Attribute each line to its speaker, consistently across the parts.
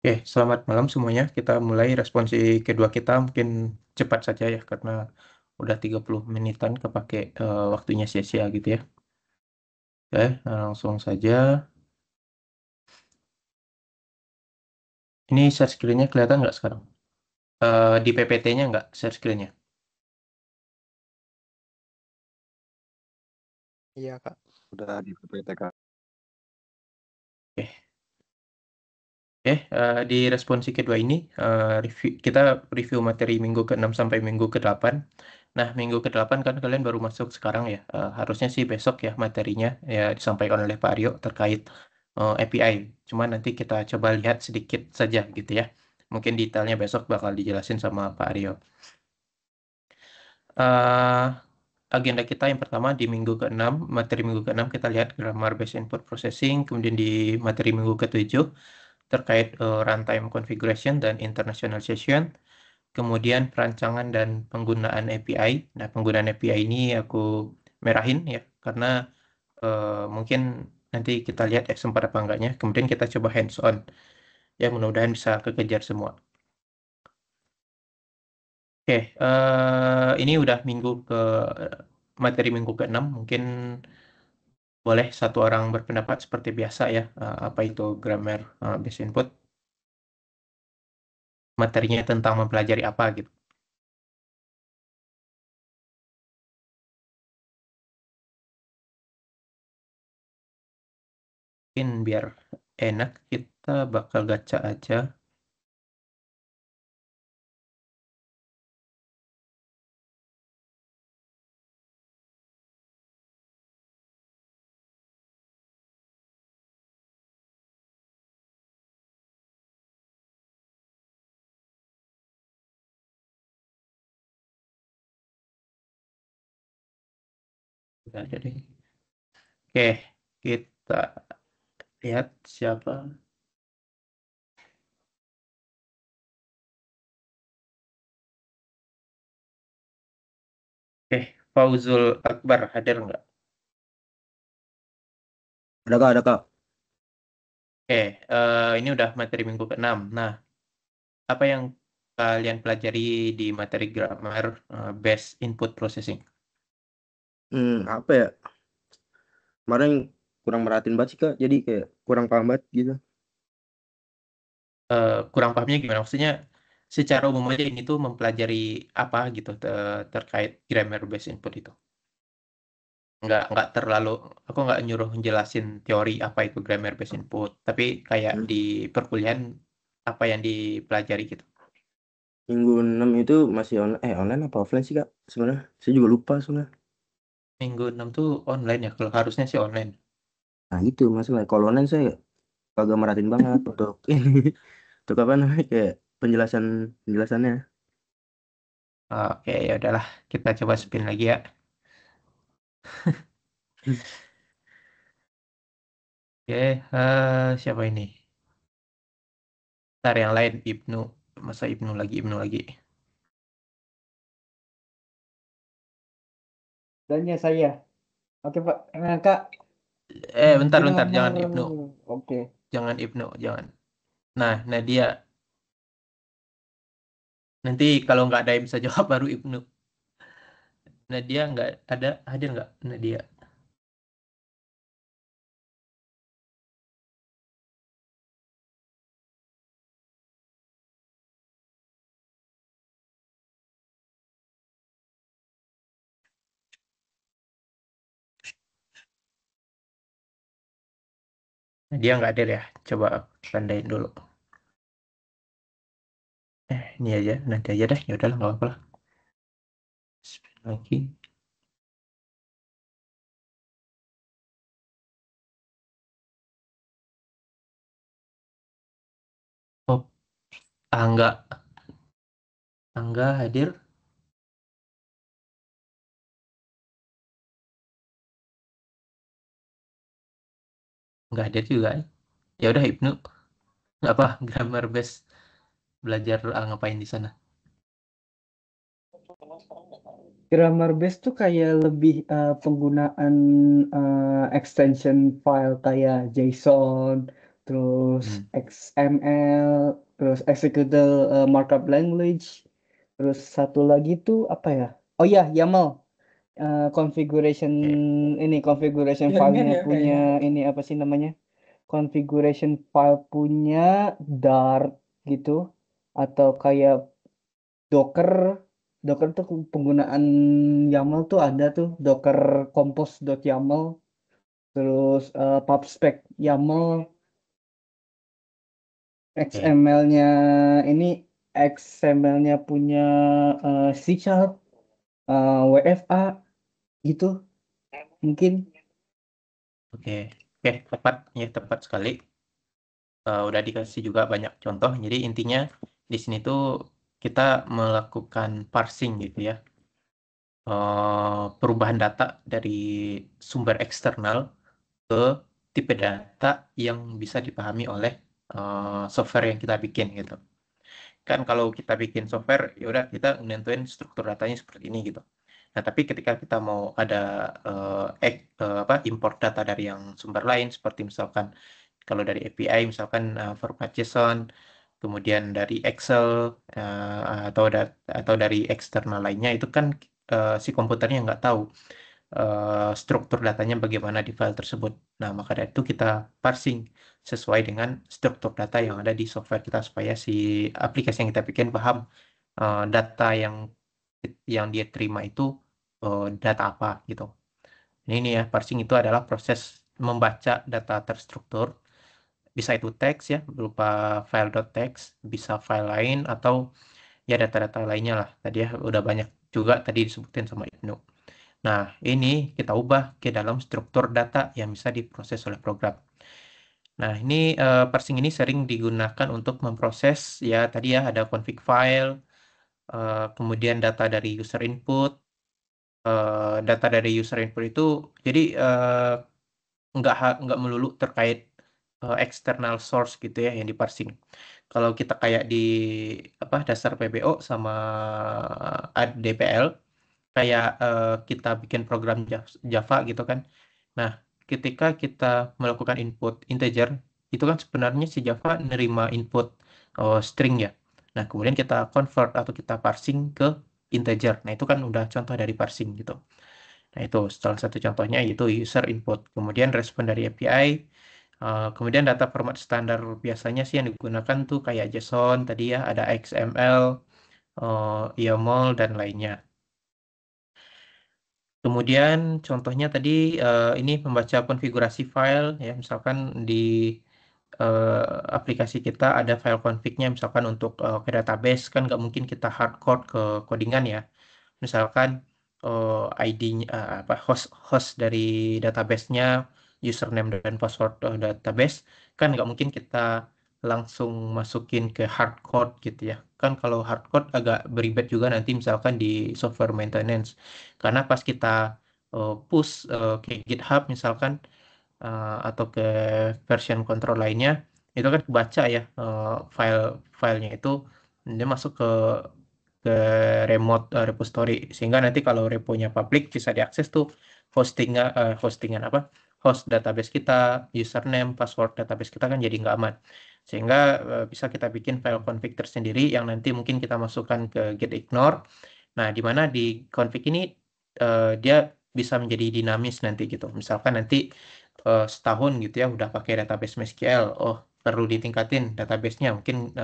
Speaker 1: Oke, selamat malam semuanya. Kita mulai responsi kedua kita mungkin cepat saja ya karena udah 30 menitan kepake waktunya sia-sia gitu ya. Oke, langsung saja. Ini share screen-nya kelihatan nggak sekarang? Di PPT-nya nggak share screen-nya?
Speaker 2: Iya, Kak.
Speaker 3: Udah di PPT, Kak.
Speaker 1: Oke. Di responsi kedua ini kita review materi minggu ke-6 sampai minggu ke-8. Nah, minggu ke-8 kan kalian baru masuk sekarang ya. Harusnya sih besok ya materinya ya disampaikan oleh Pak Aryo terkait API. Cuma nanti kita coba lihat sedikit saja gitu ya. Mungkin detailnya besok bakal dijelasin sama Pak Aryo. Eh, Agenda kita yang pertama di minggu ke-6, materi minggu ke-6 kita lihat grammar based input processing, kemudian di materi minggu ke-7 terkait runtime configuration dan internationalization, kemudian perancangan dan penggunaan API. Nah, penggunaan API ini aku merahin ya, karena mungkin nanti kita lihat sempat apa enggaknya, kemudian kita coba hands on. Ya, mudah-mudahan bisa kekejar semua. Oke, ini udah materi minggu ke-6, mungkin boleh satu orang berpendapat seperti biasa ya, apa itu grammar based input, materinya tentang mempelajari apa gitu. Mungkin biar enak kita bakal gacha aja. Udah ada deh. Oke, kita lihat siapa. Fauzul Akbar hadir nggak?
Speaker 3: Ada, Kak, ada, Kak.
Speaker 1: Ini udah materi minggu ke-6. Nah, apa yang kalian pelajari di materi grammar based input processing?
Speaker 3: Apa ya? Kemarin kurang merhatiin banget sih, Kak. Jadi kayak kurang paham banget gitu.
Speaker 1: Kurang pahamnya gimana? Maksudnya secara umum aja ini tuh mempelajari apa gitu terkait grammar based input itu. Nggak terlalu, aku nggak nyuruh jelasin teori apa itu grammar based input, tapi kayak
Speaker 3: Hmm.
Speaker 1: di perkuliahan apa yang dipelajari gitu.
Speaker 3: Minggu 6 itu masih online apa offline sih, Kak? Sebenarnya saya juga lupa sebenarnya.
Speaker 1: Minggu 6 tuh online ya, kalau harusnya sih online.
Speaker 3: Nah, itu masalah. Kalau online saya kagak merhatiin banget untuk ini. Untuk apa namanya? Kayak penjelasannya.
Speaker 1: Oke, ya udahlah, kita coba spin lagi ya. Oke, siapa ini? Ntar yang lain Ibnu, masa Ibnu lagi.
Speaker 2: Dannya saya. Oke, Pak. Kak,
Speaker 1: Bentar,
Speaker 2: grammar.
Speaker 1: jangan Ibnu,
Speaker 2: Oke.
Speaker 1: jangan. Nah, Nadia, nanti kalau nggak ada yang bisa jawab baru Ibnu. Nadia nggak ada, hadir nggak Nadia? Nadia nggak hadir ya, coba tandain dulu. Ini aja, nanti aja deh, ya udahlah nggak apa-apa lah. Spin lagi. Oh, Angga hadir, nggak hadir juga. Ya udah Ibnu, nggak apa, grammar base belajar ngapain di sana?
Speaker 2: Grammar base tuh kayak lebih penggunaan extension file kayak JSON, terus
Speaker 1: Hmm.
Speaker 2: XML, terus executable markup language, terus satu lagi tuh apa ya? Oh ya, YAML. Configuration
Speaker 1: Oke.
Speaker 2: ini configuration
Speaker 4: Jaringan
Speaker 2: filenya
Speaker 4: ya
Speaker 2: punya
Speaker 4: kayaknya.
Speaker 2: ini apa sih namanya? Configuration file punya Dart gitu atau kayak Docker. Docker tuh penggunaan YAML tuh ada tuh Docker compose.yaml, terus pubspec YAML,
Speaker 1: Oke.
Speaker 2: XML-nya ini XML-nya punya C Sharp, WFA gitu mungkin.
Speaker 1: Oke. Oke, tepat ya, tepat sekali. Udah dikasih juga banyak contoh. Jadi intinya di sini tuh kita melakukan parsing gitu ya. Perubahan data dari sumber eksternal ke tipe data yang bisa dipahami oleh software yang kita bikin gitu. Kan kalau kita bikin software, ya udah kita nentuin struktur datanya seperti ini gitu. Nah, tapi ketika kita mau ada apa import data dari yang sumber lain, seperti misalkan kalau dari API, misalkan format JSON, kemudian dari Excel atau dari eksternal lainnya, itu kan si komputernya nggak tahu struktur datanya bagaimana di file tersebut. Nah, maka dari itu kita parsing sesuai dengan struktur data yang ada di software kita supaya si aplikasi yang kita bikin paham data yang dia terima itu data apa gitu. Ini ya, parsing itu adalah proses membaca data terstruktur, bisa itu teks ya, berupa file.txt, bisa file lain atau ya data-data lainnya lah. Tadi ya udah banyak juga tadi disebutin sama Ibnu. Nah, ini kita ubah ke dalam struktur data yang bisa diproses oleh program. Nah, ini parsing ini sering digunakan untuk memproses ya tadi ya ada config file, kemudian data dari user input. Data dari user input itu jadi nggak melulu terkait external source gitu ya yang diparsing. Kalau kita kayak di apa dasar PBO sama DPL kayak kita bikin program Java gitu kan. Nah, ketika kita melakukan input integer, itu kan sebenarnya si Java nerima input string ya. Nah, kemudian kita convert atau kita parsing ke integer. Nah, itu kan udah contoh dari parsing gitu. Nah, itu salah satu contohnya yaitu user input. Kemudian respon dari API. Kemudian data format standar biasanya sih yang digunakan tuh kayak JSON tadi ya, ada XML, YAML, dan lainnya. Kemudian contohnya tadi ini membaca konfigurasi file ya misalkan di aplikasi kita ada file config-nya misalkan untuk ke database kan nggak mungkin kita hardcode ke codingan ya. Misalkan ID-nya apa host dari database-nya username dan password database kan nggak mungkin kita langsung masukin ke hardcode gitu ya. Kan kalau hardcode agak beribet juga nanti misalkan di software maintenance. Karena pas kita push ke GitHub misalkan atau ke version control lainnya, itu kan kebaca ya filenya itu dia masuk ke remote repository sehingga nanti kalau reponya public bisa diakses tuh hostingan apa host database kita, username, password database kita kan jadi nggak aman. Sehingga bisa kita bikin file config tersendiri yang nanti mungkin kita masukkan ke gitignore. Nah, di mana di config ini dia bisa menjadi dinamis nanti gitu. Misalkan nanti setahun gitu ya udah pakai database MySQL, oh perlu ditingkatin databasenya mungkin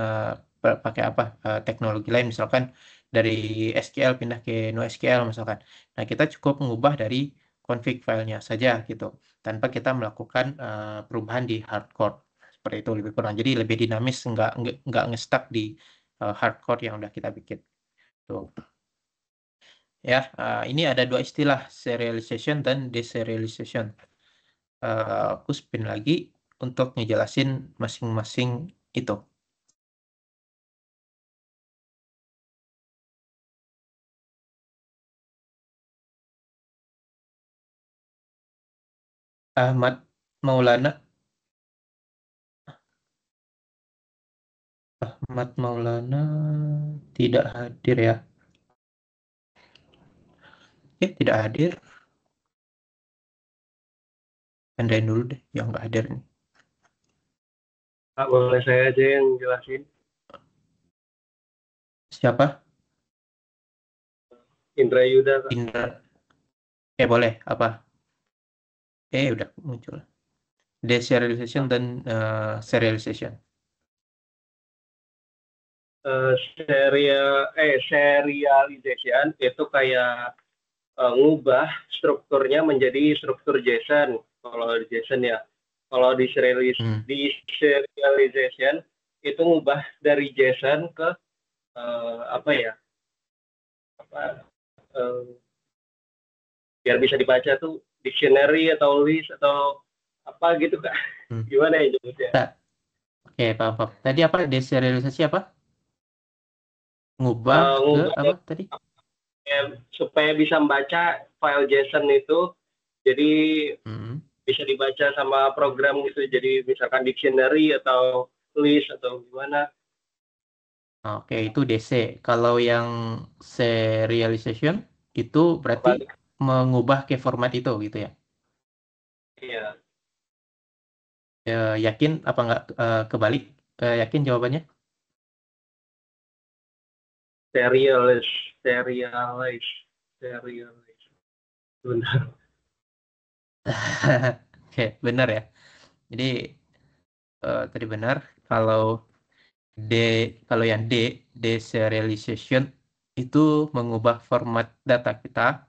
Speaker 1: pakai apa teknologi lain misalkan dari SQL pindah ke NoSQL misalkan. Nah, kita cukup mengubah dari config filenya saja gitu tanpa kita melakukan perubahan di hardcode. Seperti itu lebih kurang. Jadi lebih dinamis, nggak nge-stuck di hardcode yang udah kita bikin. Tuh. Ya, ini ada dua istilah, serialization dan deserialization. Aku spin lagi untuk ngejelasin masing-masing itu. Ahmad Maulana, Ahmad Maulana tidak hadir ya. Tidak hadir. Tandain dulu deh yang nggak hadir nih.
Speaker 4: Kak, boleh saya aja yang jelasin.
Speaker 1: Siapa?
Speaker 4: Indra Yuda, Kak.
Speaker 1: Indra. Boleh. Apa? Udah muncul. Deserialization dan serialization.
Speaker 4: Serialization itu kayak ngubah strukturnya menjadi struktur JSON. Kalau JSON ya, kalau di serialization itu ngubah dari JSON ke apa ya? Biar bisa dibaca tuh dictionary atau list atau apa gitu, Kak. Gimana ya nyebutnya?
Speaker 1: Oke, paham. Tadi apa? Deserialisasi apa? Ngubah ke
Speaker 4: Ngubah
Speaker 1: apa tadi?
Speaker 4: supaya bisa membaca file JSON itu jadi bisa dibaca sama program gitu, jadi misalkan dictionary atau list atau gimana.
Speaker 1: Oke, itu DC. Kalau yang serialization itu berarti
Speaker 4: Balik.
Speaker 1: mengubah ke format itu gitu ya?
Speaker 4: Iya.
Speaker 1: Yakin apa nggak kebalik? Yakin jawabannya?
Speaker 4: Serialize. Benar.
Speaker 1: Oke, benar ya. Jadi tadi benar. Kalau D, kalau yang deserialization itu mengubah format data kita,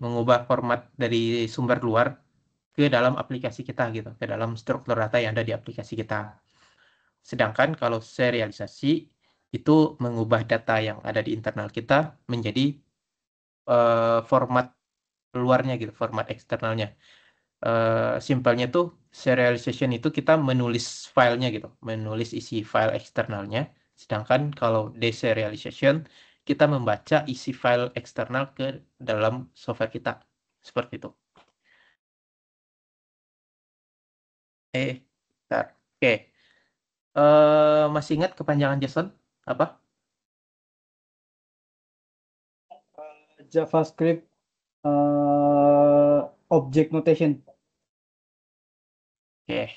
Speaker 1: mengubah format dari sumber luar ke dalam aplikasi kita gitu, ke dalam struktur data yang ada di aplikasi kita. Sedangkan kalau serialisasi itu mengubah data yang ada di internal kita menjadi format luarnya gitu, format eksternalnya. Simpelnya tuh serialization itu kita menulis filenya gitu, menulis isi file eksternalnya. Sedangkan kalau deserialization kita membaca isi file eksternal ke dalam software kita. Seperti itu. Bentar. Oke. Masih ingat kepanjangan JSON? Apa?
Speaker 2: JavaScript object notation.
Speaker 1: Oke.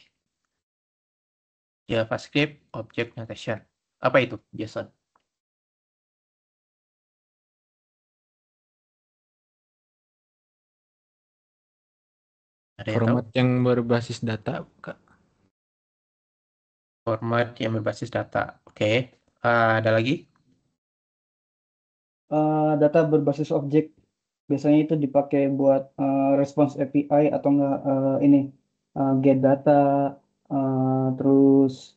Speaker 1: JavaScript Object Notation. Apa itu JSON? Ada yang tahu?
Speaker 5: Format yang berbasis data, Kak.
Speaker 1: Format yang berbasis data. Oke. Ada lagi?
Speaker 2: Data berbasis objek. Biasanya itu dipakai buat response API atau enggak ini get data, terus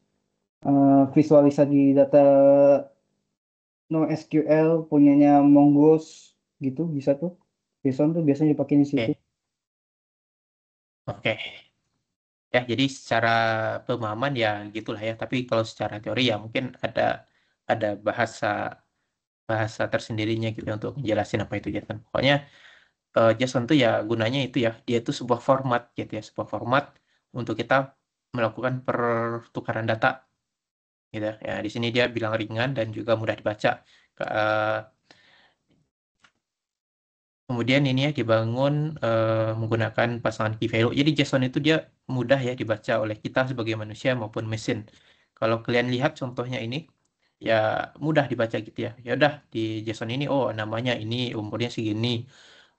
Speaker 2: visualisasi data NoSQL punyanya Mongoose gitu bisa tuh. JSON tuh biasanya dipakai di situ.
Speaker 1: Oke. Ya, jadi secara pemahaman ya gitulah ya. Tapi kalau secara teori ya mungkin ada bahasa bahasa tersendirinya gitu ya untuk menjelasin apa itu JSON. Pokoknya JSON tuh ya gunanya itu ya, dia itu sebuah format gitu ya, sebuah format untuk kita melakukan pertukaran data gitu ya. Ya, di sini dia bilang ringan dan juga mudah dibaca. Eh, Kemudian ini ya dibangun menggunakan pasangan key value. Jadi JSON itu dia mudah ya dibaca oleh kita sebagai manusia maupun mesin. Kalau kalian lihat contohnya ini, ya mudah dibaca gitu ya. Ya udah di JSON ini, oh namanya ini, umurnya segini,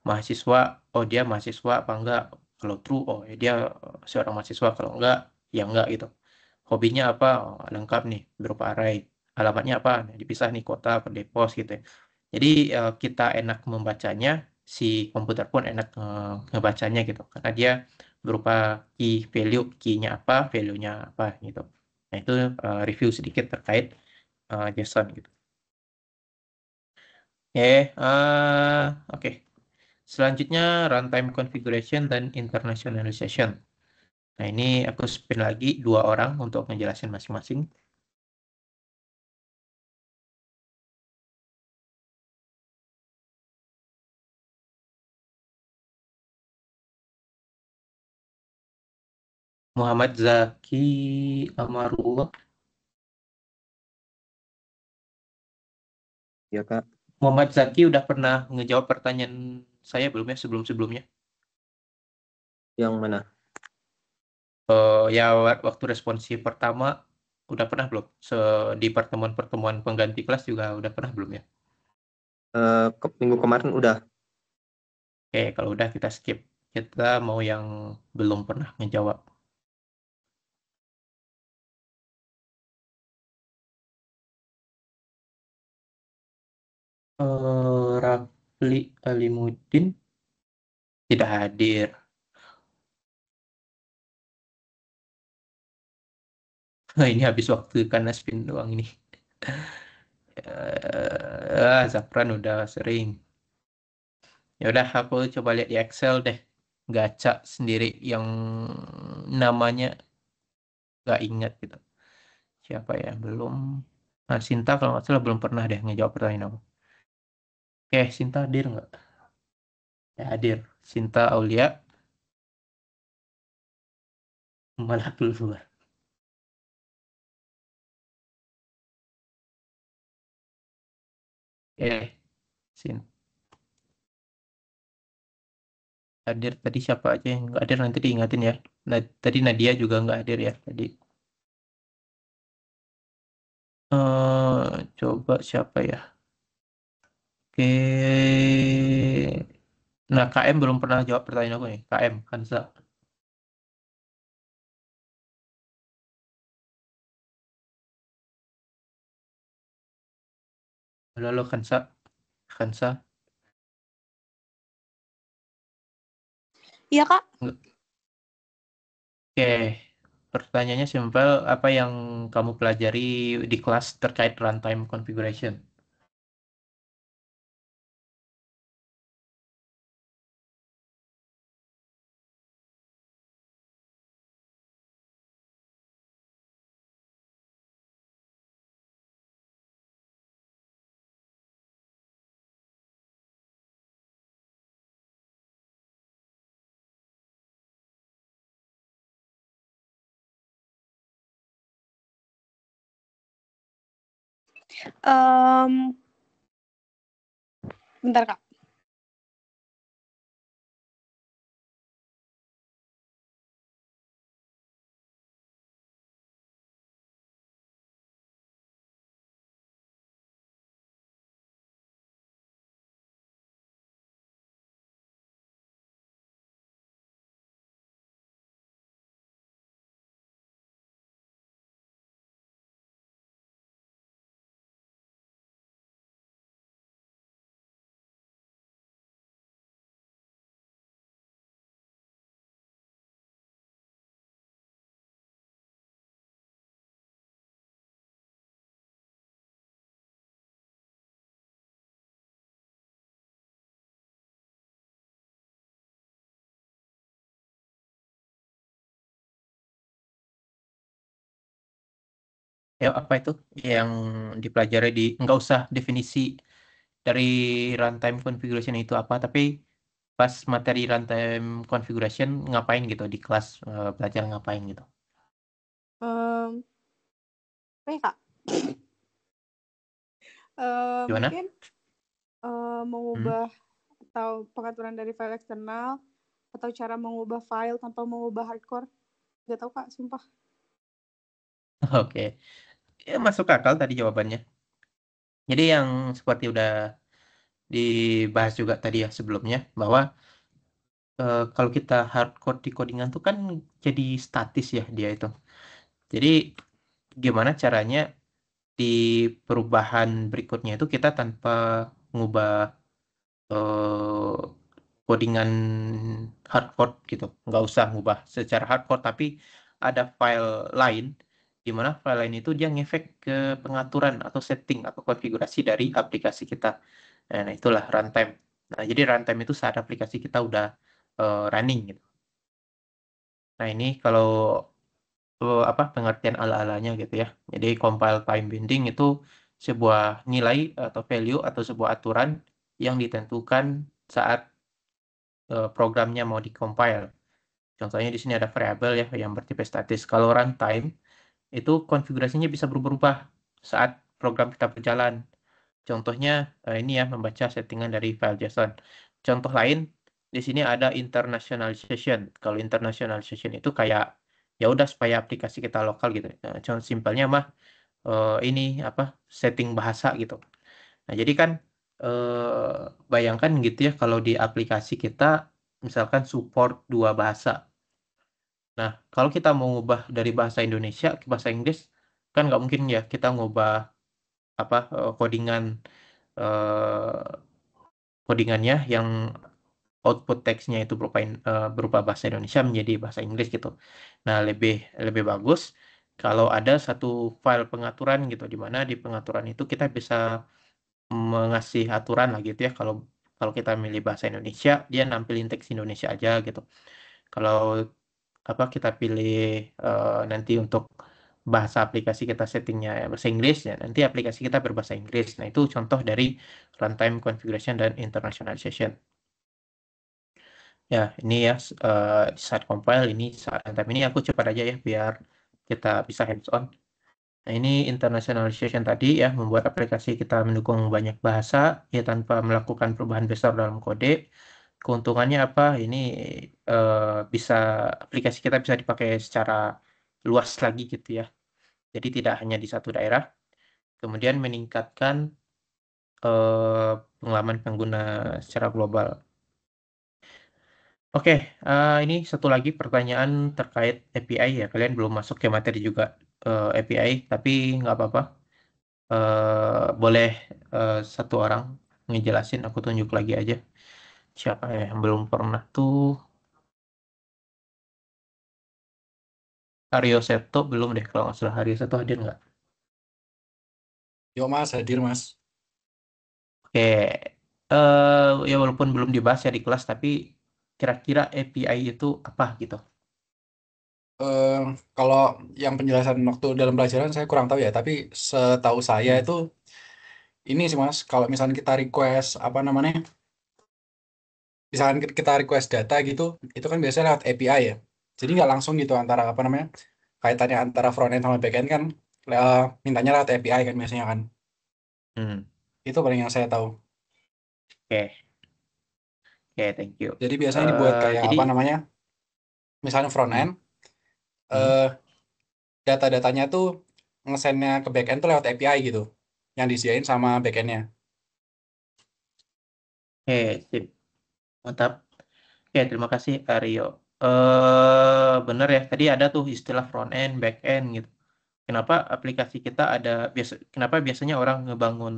Speaker 1: mahasiswa, oh dia mahasiswa apa enggak? Kalau true, oh ya dia seorang mahasiswa. Kalau enggak, ya enggak gitu. Hobinya apa? Oh, lengkap nih, berupa array. Alamatnya apa? Nah, dipisah nih kota per depos gitu ya. Jadi kita enak membacanya, si komputer pun enak ngebacanya gitu. Karena dia berupa key value, key-nya apa, value-nya apa gitu. Nah itu review sedikit terkait JSON gitu. Oke. Selanjutnya runtime configuration dan internationalization. Nah ini aku spin lagi 2 orang untuk ngejelasin masing-masing. Muhammad Zaki Amarullah.
Speaker 3: Ya Kak,
Speaker 1: Muhammad Zaki udah pernah ngejawab pertanyaan saya belum ya sebelum-sebelumnya?
Speaker 3: yang mana?
Speaker 1: Ya waktu responsif pertama udah pernah belum? Di pertemuan-pertemuan pengganti kelas juga udah pernah belum ya?
Speaker 3: Minggu kemarin udah.
Speaker 1: Oke, kalau udah kita skip. Kita mau yang belum pernah ngejawab. Rafli Alimuddin tidak hadir. Ini habis waktu karena spin doang ini. Zafran udah sering. Ya udah, aku coba lihat di Excel deh. Gaca sendiri yang namanya nggak ingat gitu. Siapa ya? Belum. Nah, Sinta kalau nggak salah belum pernah deh ngejawab pertanyaan aku. Oke, Sinta hadir nggak? Ya, hadir. Sinta Aulia malah keluar. Sin hadir tadi siapa aja yang nggak hadir nanti diingatin ya. Tadi Nadia juga nggak hadir ya tadi. Coba siapa ya? Oke. Nah, KM belum pernah jawab pertanyaan aku nih. KM, Kansa. Halo, halo, Kansa. Kansa.
Speaker 6: Iya, Kak.
Speaker 1: Oke. Pertanyaannya simpel, apa yang kamu pelajari di kelas terkait runtime configuration?
Speaker 6: Bentar, Kak. Ya, apa itu yang dipelajari nggak usah definisi dari runtime configuration itu apa, tapi pas materi runtime configuration ngapain gitu di kelas, belajar ngapain gitu. Apa ya, Kak?
Speaker 1: Gimana?
Speaker 6: Mungkin mengubah atau pengaturan dari file eksternal atau cara mengubah file tanpa mengubah hardcore. Gak tahu, Kak, sumpah.
Speaker 1: Oke. Ya, masuk akal tadi jawabannya. Jadi yang seperti udah dibahas juga tadi ya sebelumnya, bahwa kalau kita hardcode di codingan tuh kan jadi statis ya dia itu. Jadi gimana caranya di perubahan berikutnya itu kita tanpa mengubah codingan hardcode gitu. Nggak usah ngubah secara hardcode, tapi ada file lain di mana file lain itu dia ngefek ke pengaturan atau setting atau konfigurasi dari aplikasi kita. Nah, itulah runtime. Nah, jadi runtime itu saat aplikasi kita udah running gitu. Nah, ini kalau apa pengertian ala-alanya gitu ya. Jadi compile time binding itu sebuah nilai atau value atau sebuah aturan yang ditentukan saat programnya mau di-compile. Contohnya di sini ada variabel ya yang bertipe statis. Kalau runtime itu konfigurasinya bisa berubah-ubah saat program kita berjalan. Contohnya ini ya membaca settingan dari file JSON. Contoh lain di sini ada internationalization. Kalau internationalization itu kayak Ya udah supaya aplikasi kita lokal gitu. Contoh simpelnya mah ini apa setting bahasa gitu. Nah, jadi kan bayangkan gitu ya kalau di aplikasi kita misalkan support 2 bahasa. Nah, kalau kita mau ngubah dari bahasa Indonesia ke bahasa Inggris, kan nggak mungkin ya kita ngubah apa codingannya yang output teksnya itu berupa bahasa Indonesia menjadi bahasa Inggris gitu. Nah, lebih lebih bagus kalau ada satu file pengaturan gitu, di mana di pengaturan itu kita bisa mengasih aturan lah gitu ya. Kalau kalau kita milih bahasa Indonesia, dia nampilin teks Indonesia aja gitu. Kalau apa kita pilih nanti untuk bahasa aplikasi kita settingnya bahasa Inggris ya nanti aplikasi kita berbahasa Inggris. Nah, itu contoh dari runtime configuration dan internationalization. Ya, ini ya di saat compile ini saat runtime ini aku cepat aja ya biar kita bisa hands on. Nah, ini internationalization tadi ya membuat aplikasi kita mendukung banyak bahasa ya tanpa melakukan perubahan besar dalam kode. Keuntungannya apa? Ini bisa aplikasi kita bisa dipakai secara luas lagi gitu ya. Jadi tidak hanya di satu daerah. Kemudian meningkatkan pengalaman pengguna secara global. Oke, ini satu lagi pertanyaan terkait API ya. Kalian belum masuk ke materi juga API, tapi nggak apa-apa. Boleh satu orang ngejelasin, aku tunjuk lagi aja. Siapa ya yang belum pernah tuh? Aryo Seto belum deh, kalau nggak salah. Aryo Seto hadir nggak?
Speaker 7: Yo Mas, hadir Mas.
Speaker 1: Oke, ya walaupun belum dibahas ya di kelas, tapi kira-kira API itu apa gitu?
Speaker 7: Eh, Kalau yang penjelasan waktu dalam pelajaran saya kurang tahu ya, tapi setahu saya itu ini sih Mas, kalau misalnya kita request apa namanya, misalkan kita request data gitu, itu kan biasanya lewat API ya. Jadi nggak langsung gitu antara apa namanya, kaitannya antara frontend sama backend kan, mintanya lewat API kan biasanya kan.
Speaker 1: Hmm,
Speaker 7: Itu paling yang saya tahu.
Speaker 1: Oke, Oke, thank you.
Speaker 7: Jadi biasanya dibuat kayak
Speaker 1: Jadi,
Speaker 7: apa namanya, misalnya frontend,
Speaker 1: hmm,
Speaker 7: eh data-datanya tuh ngesendnya ke backend tuh lewat API gitu, yang disediain sama backendnya.
Speaker 1: oke, sip. Mantap. Oke, terima kasih Aryo. Bener ya, tadi ada tuh istilah front end, back end gitu. Kenapa aplikasi kita kenapa biasanya orang ngebangun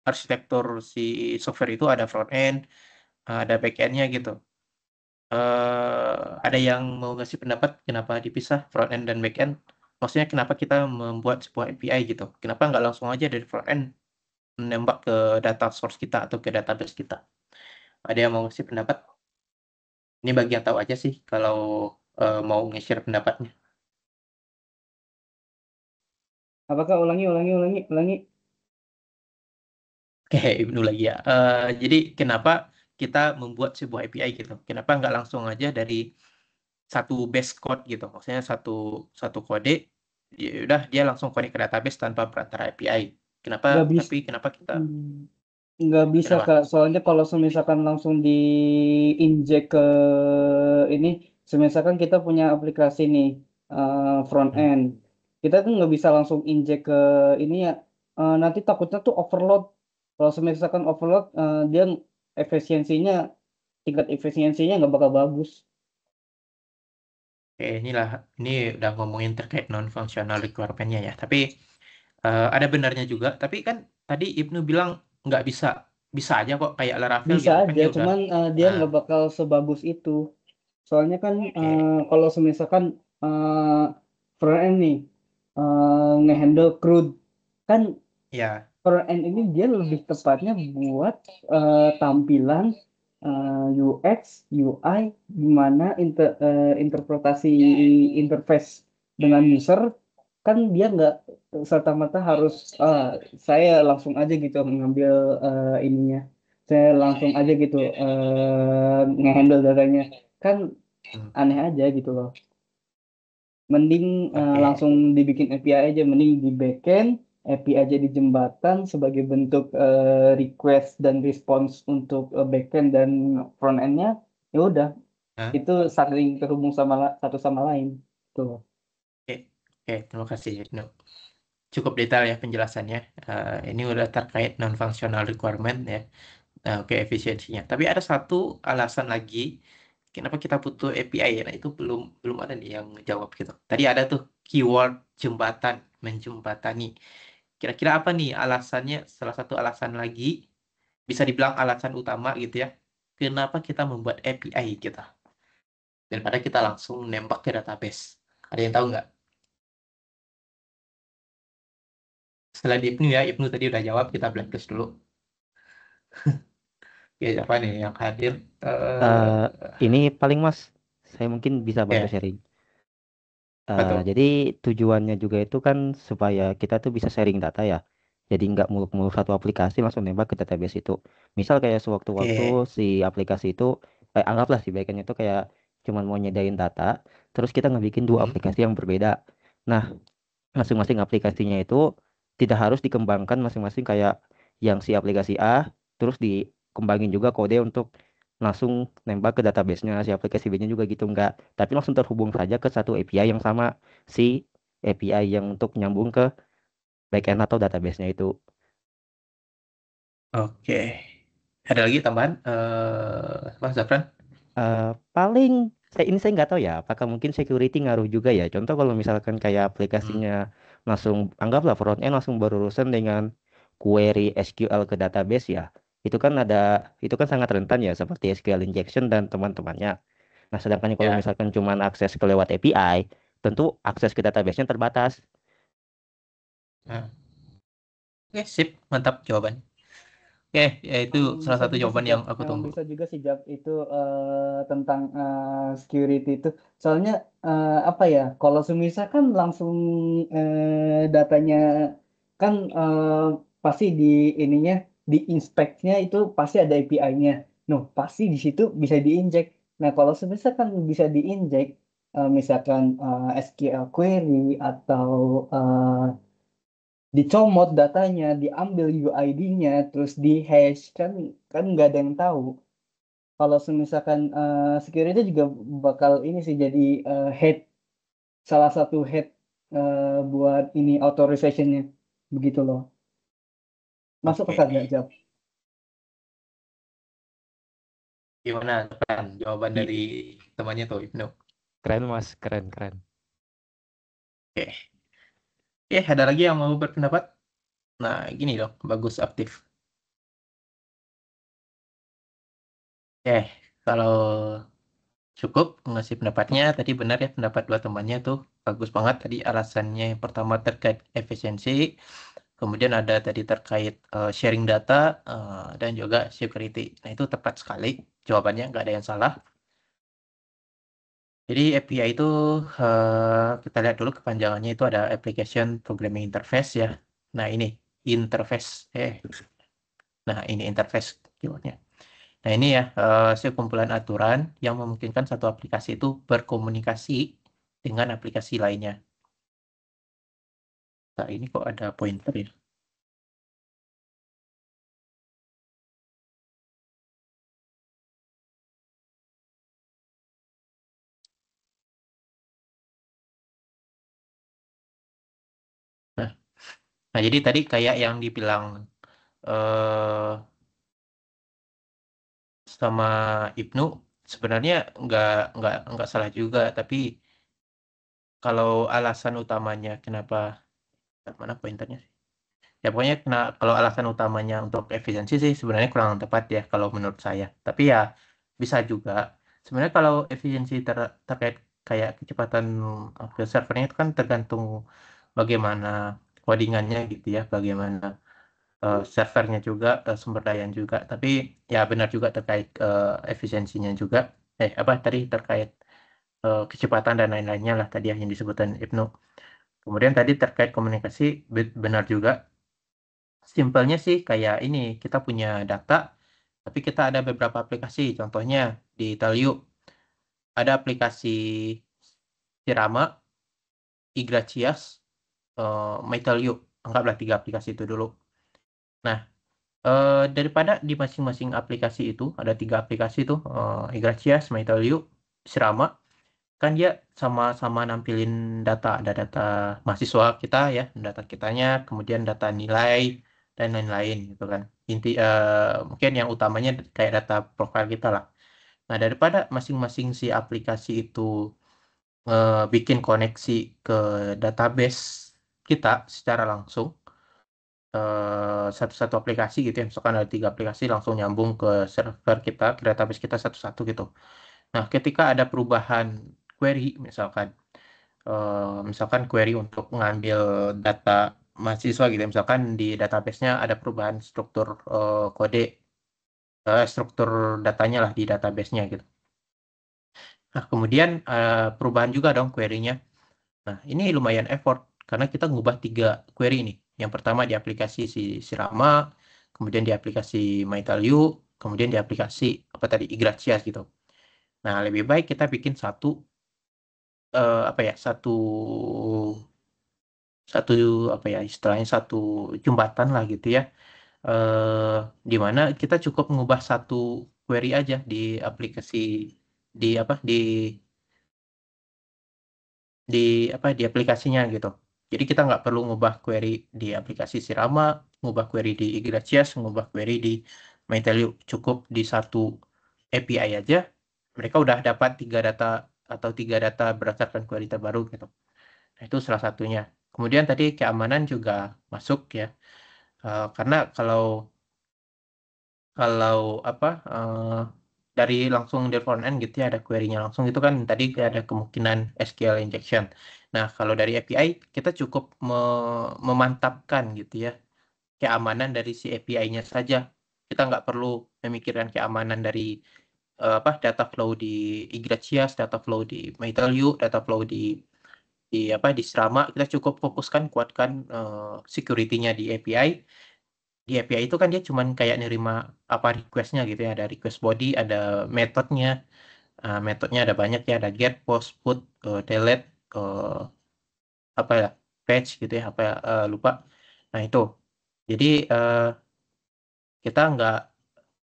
Speaker 1: arsitektur si software itu ada front end, ada back end-nya gitu. Ada yang mau ngasih pendapat kenapa dipisah front end dan back end? Maksudnya kenapa kita membuat sebuah API gitu? Kenapa nggak langsung aja dari front end menembak ke data source kita atau ke database kita? Ada yang mau ngasih pendapat? Ini bagi yang tahu aja sih kalau mau nge-share pendapatnya.
Speaker 2: Apakah ulangi?
Speaker 1: Oke, Ibnu lagi ya. Jadi kenapa kita membuat sebuah API gitu? Kenapa nggak langsung aja dari satu base code gitu? Maksudnya satu satu kode, ya udah dia langsung connect ke database tanpa perantara API. Kenapa?
Speaker 2: Nggak bisa.
Speaker 1: Tapi kenapa kita?
Speaker 2: Nggak bisa
Speaker 1: Kenapa?
Speaker 2: Kak, soalnya kalau semisalkan langsung di-inject ke ini, semisalkan kita punya aplikasi nih, front
Speaker 1: Hmm.
Speaker 2: end, kita tuh nggak bisa langsung inject ke ini ya, nanti takutnya tuh overload. Kalau semisalkan overload, dia efisiensinya, tingkat efisiensinya nggak bakal bagus.
Speaker 1: Oke, ini udah ngomongin terkait non-functional requirement-nya ya. Tapi ada benarnya juga. Tapi kan tadi Ibnu bilang nggak bisa. Bisa aja kok kayak Laravel
Speaker 2: Bisa
Speaker 1: gitu kan
Speaker 2: aja,
Speaker 1: dia udah.
Speaker 2: cuman dia
Speaker 1: Nah,
Speaker 2: nggak bakal sebagus itu. Soalnya kan
Speaker 1: oke.
Speaker 2: kalau semisalkan front end nih ngehandle CRUD, kan
Speaker 1: Ya,
Speaker 2: front end ini dia lebih tepatnya buat tampilan UX, UI, gimana interpretasi interface dengan user, kan dia nggak serta-merta harus saya langsung aja gitu mengambil ininya, saya langsung aja gitu ngehandle datanya, kan
Speaker 1: hmm,
Speaker 2: aneh aja gitu loh. Mending
Speaker 1: oke.
Speaker 2: langsung dibikin API aja, mending di backend API aja di jembatan sebagai bentuk request dan response untuk backend dan front endnya. Ya udah,
Speaker 1: Hah?
Speaker 2: itu saling terhubung satu sama lain. Tuh.
Speaker 6: Oke, oke, terima kasih Ibnu. Cukup detail ya penjelasannya. Ini udah terkait non-functional requirement ya. Oke, efisiensinya. Tapi ada satu alasan lagi kenapa kita butuh API ya. Nah, itu belum belum ada nih yang jawab gitu. Tadi ada tuh keyword jembatan, menjembatani. Kira-kira apa nih alasannya? Salah satu alasan lagi bisa dibilang alasan utama gitu ya. Kenapa kita membuat API kita daripada kita langsung nembak ke database? Ada yang tahu nggak? Selain Ibnu ya, Ibnu tadi udah jawab, kita blacklist dulu. Oke, siapa nih yang hadir?
Speaker 3: Eh, ini paling Mas, saya mungkin bisa bantu
Speaker 6: Ya,
Speaker 3: sharing.
Speaker 6: betul.
Speaker 3: Jadi tujuannya juga itu kan supaya kita tuh bisa sharing data ya. Jadi nggak muluk-muluk satu aplikasi langsung nembak ke database itu. Misal kayak sewaktu-waktu
Speaker 6: Oke.
Speaker 3: si aplikasi itu, anggaplah si backend itu kayak cuman mau nyedain data, terus kita ngebikin dua
Speaker 6: Hmm.
Speaker 3: aplikasi yang berbeda. Nah, masing-masing aplikasinya itu tidak harus dikembangkan masing-masing kayak yang si aplikasi A, terus dikembangin juga kode untuk langsung nembak ke database-nya si aplikasi B-nya juga gitu enggak, tapi langsung terhubung saja ke satu API yang sama si API yang untuk nyambung ke backend atau database-nya itu.
Speaker 6: Oke. Ada lagi tambahan? Mas Zafran?
Speaker 3: Paling ini saya nggak tahu ya, apakah mungkin security ngaruh juga ya. Contoh kalau misalkan kayak
Speaker 6: Hmm.
Speaker 3: aplikasinya langsung anggaplah front end langsung berurusan dengan query SQL ke database ya. Itu kan sangat rentan ya seperti SQL injection dan teman-temannya. Nah, sedangkan kalau
Speaker 6: Ya.
Speaker 3: misalkan cuman akses ke lewat API, tentu akses ke database-nya terbatas.
Speaker 6: Nah. Oke, sip. Mantap jawaban. Oke, ya itu
Speaker 2: Yang
Speaker 6: salah
Speaker 2: bisa
Speaker 6: satu
Speaker 2: juga sih
Speaker 6: jawaban
Speaker 2: Jap,
Speaker 6: yang aku
Speaker 2: yang
Speaker 6: tunggu.
Speaker 2: bisa juga sih Jap itu tentang security itu. Soalnya apa ya? Kalau semisal kan langsung datanya kan pasti di ininya di inspect-nya itu pasti ada API-nya. No, pasti di situ bisa diinjek. Nah, kalau semisal kan bisa diinjek misalkan SQL query atau dicomot datanya, diambil UID-nya, terus di hash kan kan nggak ada yang tahu. Kalau misalkan security juga bakal ini sih jadi head salah satu head buat ini authorization-nya begitu loh. Masuk ke
Speaker 6: Oke.
Speaker 2: kagak Jap?
Speaker 6: Gimana, Zafran? Jawaban dari
Speaker 3: I-
Speaker 6: temannya tuh, Ibnu.
Speaker 5: Keren Mas, keren keren.
Speaker 6: Oke. Ada lagi yang mau berpendapat? Nah, gini dong. Bagus, aktif. Kalau cukup ngasih pendapatnya, tadi benar ya pendapat dua temannya tuh. Bagus banget tadi alasannya. Yang pertama terkait efisiensi. Kemudian ada tadi terkait sharing data dan juga security. Nah, itu tepat sekali jawabannya, nggak ada yang salah. Jadi API itu kita lihat dulu kepanjangannya itu ada Application Programming Interface ya. Nah, ini interface. Nah, ini interface keywordnya. Nah, ini ya sekumpulan aturan yang memungkinkan satu aplikasi itu berkomunikasi dengan aplikasi lainnya. Nah, ini kok ada pointer ya? Nah, jadi tadi kayak yang dibilang eh, sama Ibnu sebenarnya nggak salah juga, tapi kalau alasan utamanya kenapa mana pointernya sih? Ya pokoknya kalau alasan utamanya untuk efisiensi sih sebenarnya kurang tepat ya kalau menurut saya. Tapi ya bisa juga. Sebenarnya kalau efisiensi terkait kayak kecepatan servernya itu kan tergantung bagaimana codingannya gitu ya, bagaimana servernya juga, sumber dayanya juga. Tapi ya benar juga terkait efisiensinya juga. Apa tadi terkait kecepatan dan lain-lainnya lah tadi yang disebutkan Ibnu. Kemudian tadi terkait komunikasi benar juga. Simpelnya sih kayak ini, kita punya data, tapi kita ada beberapa aplikasi. Contohnya di Telio ada aplikasi Sirama, Igracias, Metelio. Anggaplah tiga aplikasi itu dulu. Nah, daripada di masing-masing aplikasi itu ada tiga aplikasi itu, Igracias, Metelio, Sirama. kan dia sama-sama nampilin data, ada data mahasiswa kita ya, data kitanya, kemudian data nilai dan lain-lain gitu kan. Mungkin yang utamanya kayak data profil kita lah. Nah, daripada masing-masing si aplikasi itu bikin koneksi ke database kita secara langsung, satu-satu aplikasi gitu ya, misalkan ada 3 aplikasi langsung nyambung ke server kita, ke database kita satu-satu gitu. Nah, ketika ada perubahan query misalkan query untuk mengambil data mahasiswa gitu ya, misalkan di database-nya ada perubahan struktur kode, struktur datanya lah di database-nya gitu. Nah, kemudian perubahan juga dong query-nya. Nah, ini lumayan effort karena kita ngubah 3 query ini. Yang pertama di aplikasi si Sirama, kemudian di aplikasi MyTalU, kemudian di aplikasi apa tadi Igracias gitu. Nah, lebih baik kita bikin satu satu apa ya istilahnya satu jembatan lah gitu ya. Di mana kita cukup mengubah satu query aja di aplikasi di apa di di aplikasinya gitu. Jadi kita nggak perlu ngubah query di aplikasi Sirama, ngubah query di Igracias, ngubah query di MyTalU. Cukup di satu API aja, mereka udah dapat 3 data berdasarkan query terbaru gitu. Nah, itu salah satunya. Kemudian tadi keamanan juga masuk ya. Karena kalau kalau apa dari langsung dari front end gitu ya ada query-nya langsung itu kan tadi ada kemungkinan SQL injection. Nah, kalau dari API kita cukup memantapkan gitu ya keamanan dari si API-nya saja. Kita nggak perlu memikirkan keamanan dari data flow di Igracias, data flow di MyTalU, data flow di Srama. Kita cukup fokuskan kuatkan security-nya di API. Di API itu kan dia cuman kayak nerima apa request-nya gitu ya, ada request body, ada metodenya. Metodenya ada banyak ya, ada get, post, put, delete, apa ya, fetch gitu ya, apa ya, lupa. Nah itu, jadi kita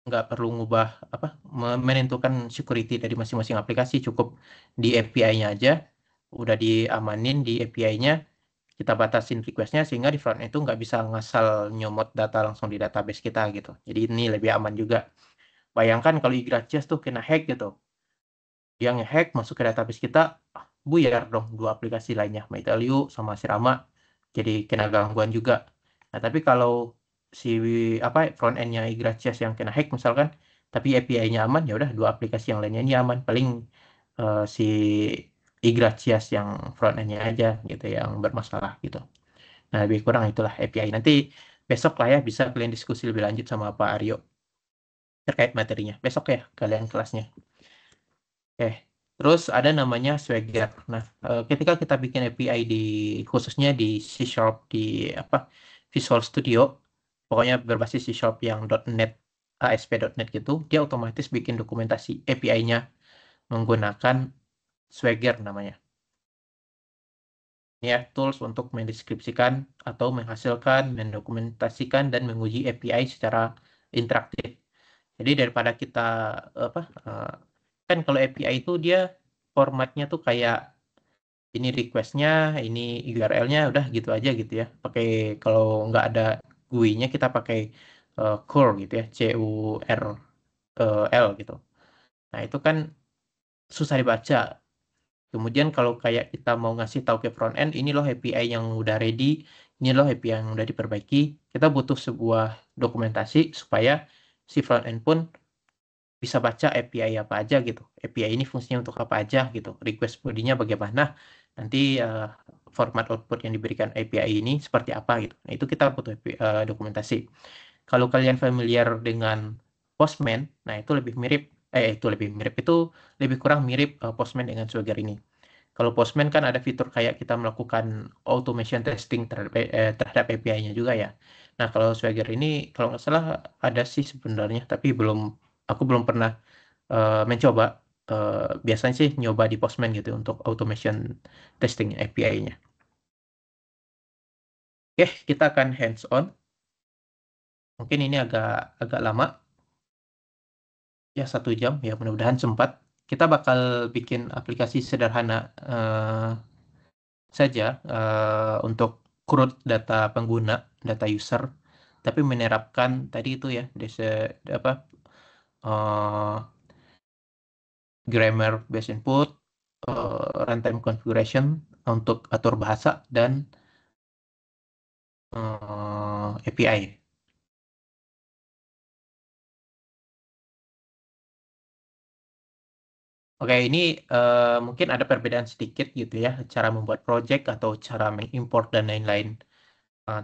Speaker 6: nggak perlu ngubah menentukan security dari masing-masing aplikasi, cukup di API-nya aja, udah diamanin di API-nya, kita batasin request-nya sehingga di front itu nggak bisa ngasal nyomot data langsung di database kita gitu. Jadi ini lebih aman juga. Bayangkan kalau Igracias tuh kena hack gitu. Dia nge-hack masuk ke database kita, buyar dong 2 aplikasi lainnya, MyTalU sama Sirama. Jadi kena gangguan juga. Nah, tapi kalau si front end-nya Igracias yang kena hack misalkan, tapi API-nya aman, ya udah 2 aplikasi yang lainnya ini aman. Paling si Igracias yang front end-nya aja gitu yang bermasalah gitu. Nah, lebih kurang itulah API. Nanti besok lah ya bisa kalian diskusi lebih lanjut sama Pak Aryo terkait materinya. Besok ya kalian kelasnya. Terus ada namanya Swagger. Nah, ketika kita bikin API khususnya di C# di Visual Studio, pokoknya berbasis C# yang .NET, ASP.NET gitu, dia otomatis bikin dokumentasi API-nya menggunakan Swagger namanya. Ini ya, tools untuk mendeskripsikan atau menghasilkan, mendokumentasikan, dan menguji API secara interaktif. Jadi daripada kita kan kalau API itu dia formatnya tuh kayak ini request-nya, ini URL-nya, udah gitu aja gitu ya. Pakai kalau nggak ada GUI-nya kita pakai curl gitu ya, CURL gitu. Nah itu kan susah dibaca. Kemudian kalau kayak kita mau ngasih tahu ke front end, ini loh API yang udah ready, ini loh API yang udah diperbaiki. Kita butuh sebuah dokumentasi supaya si front end pun bisa baca API apa aja gitu. API ini fungsinya untuk apa aja gitu. Request body-nya bagaimana. Nanti format output yang diberikan API ini seperti apa gitu. Nah, itu kita butuh dokumentasi. Kalau kalian familiar dengan Postman, nah itu lebih mirip itu lebih kurang mirip Postman dengan Swagger ini. Kalau Postman kan ada fitur kayak kita melakukan automation testing terhadap API-nya juga ya. Nah, kalau Swagger ini kalau nggak salah ada sih sebenarnya, tapi aku belum pernah mencoba. Biasanya sih nyoba di Postman gitu untuk automation testing API-nya. Oke, kita akan hands-on. Mungkin ini agak lama. Ya, 1 jam. Ya, mudah-mudahan sempat. kita bakal bikin aplikasi sederhana saja untuk CRUD data pengguna, data user, tapi menerapkan tadi itu ya, apa grammar based input, runtime configuration untuk atur bahasa dan API. Oke, ini mungkin ada perbedaan sedikit gitu ya, cara membuat project atau cara mengimport dan lain-lain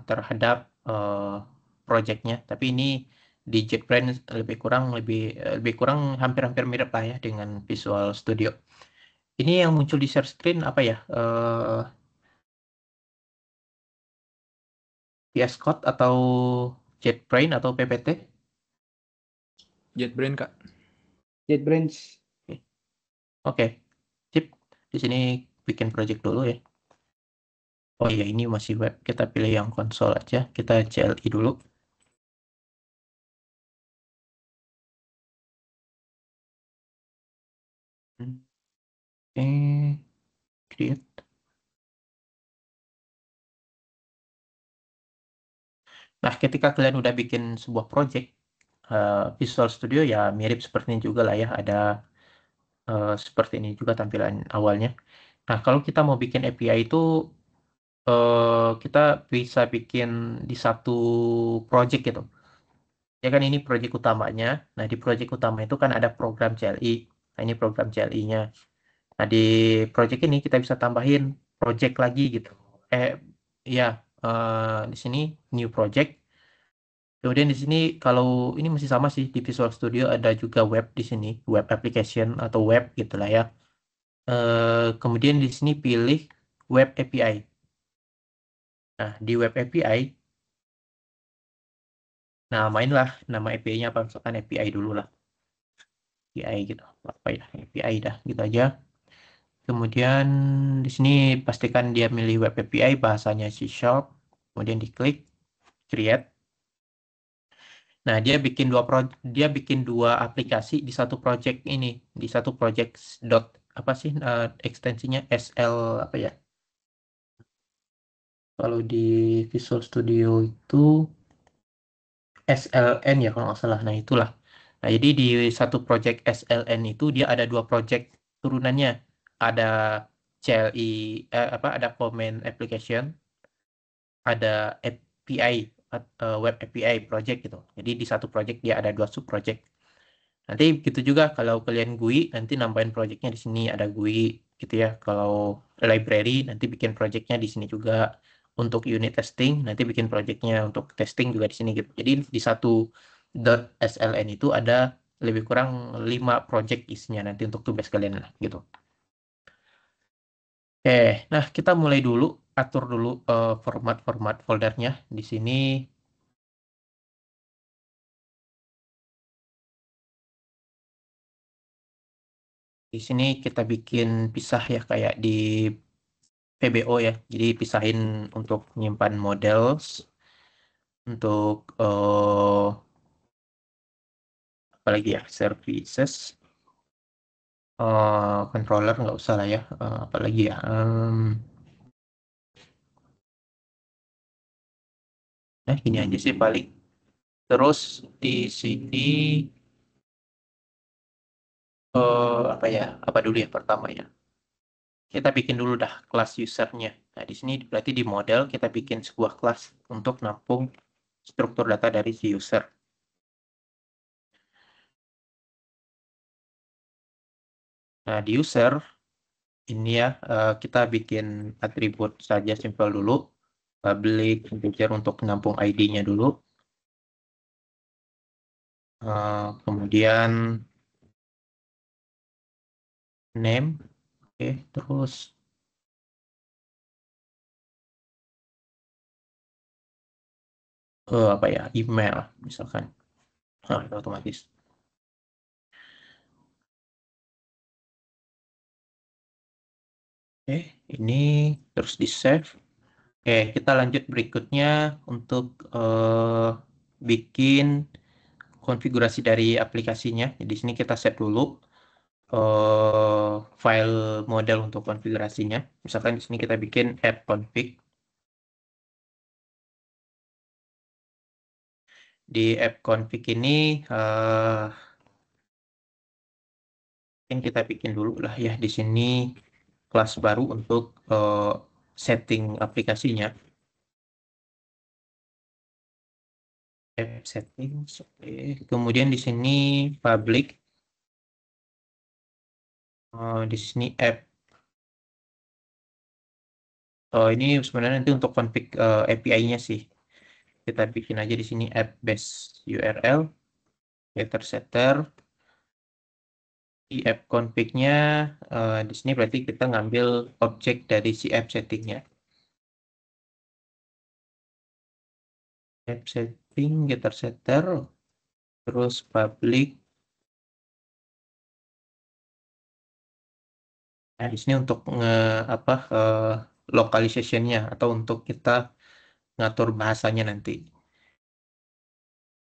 Speaker 6: terhadap projectnya. Tapi ini di JetBrains lebih kurang hampir-hampir mirip lah ya dengan Visual Studio. Ini yang muncul di share screen apa ya? VS Code atau JetBrains atau PPT?
Speaker 8: JetBrains, Kak.
Speaker 2: JetBrains.
Speaker 6: Oke, sip. Di sini bikin project dulu ya. Oh iya, ini masih web. Kita pilih yang konsol aja. Kita CLI dulu. Oke, create. Nah, ketika kalian udah bikin sebuah project, Visual Studio ya mirip seperti ini juga lah ya. Ada seperti ini juga tampilan awalnya. Nah, kalau kita mau bikin API itu, kita bisa bikin di satu project gitu. Ya kan ini project utamanya. Nah, di project utama itu kan ada program CLI. Nah, ini program CLI-nya. Nah, di project ini kita bisa tambahin project lagi gitu. Ya, di sini new project. Kemudian di sini kalau ini masih sama sih di Visual Studio ada juga web di sini, web application atau web gitulah ya. Kemudian di sini pilih web API. Nah, di web API, nah mainlah nama API-nya apa, misalkan API dulu lah. API gitu, apa ya, API dah gitu aja. Kemudian di sini pastikan dia milih web API, bahasanya C#, kemudian diklik create. Nah, dia bikin dua aplikasi di satu project ini, di satu project dot apa sih ekstensinya SL apa ya? Kalau di Visual Studio itu SLN ya kalau nggak salah. Nah, itulah. Nah, jadi di satu project SLN itu dia ada dua project turunannya. Ada CLI ada Command Application, ada API Web API project gitu. Jadi di satu project dia ada dua sub project. Nanti begitu juga kalau kalian GUI, nanti nambahin projectnya di sini ada GUI gitu ya. Kalau library nanti bikin projectnya di sini juga. Untuk unit testing nanti bikin projectnya untuk testing juga di sini gitu. Jadi di satu .sln itu ada lebih kurang 5 project isinya nanti untuk tugas kalian lah gitu. Oke, nah kita mulai dulu atur dulu format foldernya di sini. Di sini kita bikin pisah ya kayak di PBO ya. Jadi pisahin untuk menyimpan models, untuk apalagi ya services, controller nggak usah lah ya. Apalagi ya. Nah ini aja sih paling. Terus di sini apa ya? Apa dulu ya pertama ya? Kita bikin dulu dah kelas usernya. Nah di sini berarti di model kita bikin sebuah kelas untuk nampung struktur data dari si user. Nah, di user ini ya kita bikin atribut saja simpel dulu. Public integer untuk menampung ID-nya dulu. Kemudian name. Oke, terus apa ya? Email misalkan. Nah, itu otomatis. Oke, ini terus di save. Oke, kita lanjut berikutnya untuk bikin konfigurasi dari aplikasinya. Jadi di sini kita set dulu file model untuk konfigurasinya. Misalkan di sini kita bikin app config. Di app config ini kita bikin dulu lah ya di sini kelas baru untuk setting aplikasinya. App settings, oke. Kemudian di sini public. Di sini app. Ini sebenarnya nanti untuk config API-nya sih. Kita bikin aja di sini app base URL, getter setter. Di app config-nya di sini berarti kita ngambil objek dari si app setting-nya. App setting, getter setter, terus public. Nah, di sini untuk localization-nya atau untuk kita ngatur bahasanya nanti.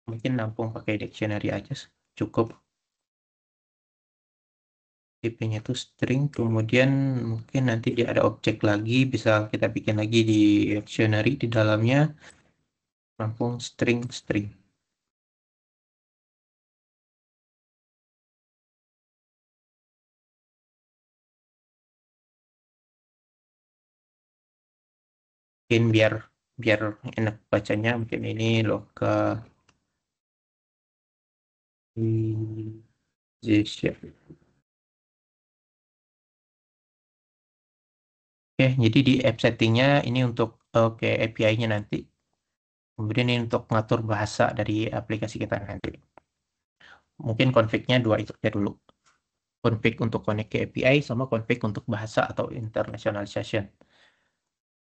Speaker 6: Mungkin nampung pakai dictionary aja cukup. Tipe-nya itu string, kemudian mungkin nanti dia ada objek lagi, bisa kita bikin lagi di dictionary di dalamnya. Nampung string. Mungkin biar enak bacanya, mungkin ini localization. Oke, jadi di app settingnya ini untuk API-nya nanti. Kemudian ini untuk ngatur bahasa dari aplikasi kita nanti. Mungkin config-nya 2 itu aja dulu. Config untuk connect ke API sama config untuk bahasa atau internationalization.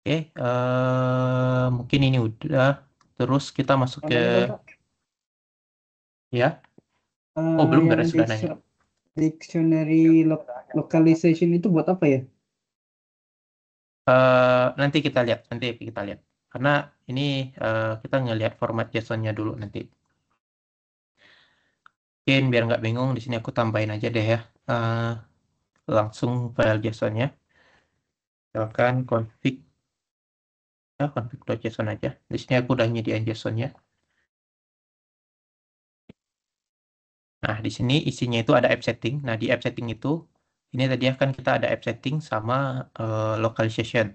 Speaker 6: Oke, mungkin ini udah. Terus kita masuk ke ya. Oh, belum beres, sudah nanya.
Speaker 2: Dictionary localization itu buat apa ya?
Speaker 6: Nanti kita lihat. Karena ini kita ngelihat format JSON-nya dulu nanti. Mungkin biar nggak bingung, di sini aku tambahin aja deh ya. Langsung file JSON-nya. Misalkan config.json aja. Di sini aku udah nyediain JSON-nya. Nah, di sini isinya itu ada app setting. Nah, di app setting itu, ini tadi kan kita ada app setting sama localization.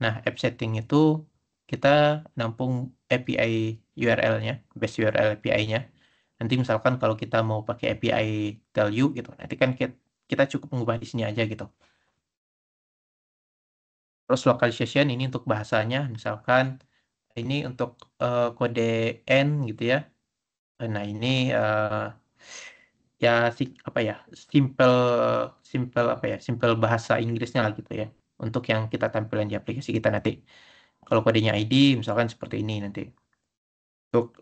Speaker 6: Nah, app setting itu kita nampung API URL-nya, base URL API-nya. Nanti misalkan kalau kita mau pakai API tell you gitu, nanti kan kita cukup mengubah di sini aja gitu. Terus localization ini untuk bahasanya, misalkan ini untuk kode N gitu ya. Nah, ini ya simple bahasa Inggrisnya lah gitu ya. Untuk yang kita tampilkan di aplikasi kita nanti. Kalau kodenya ID misalkan seperti ini nanti. Untuk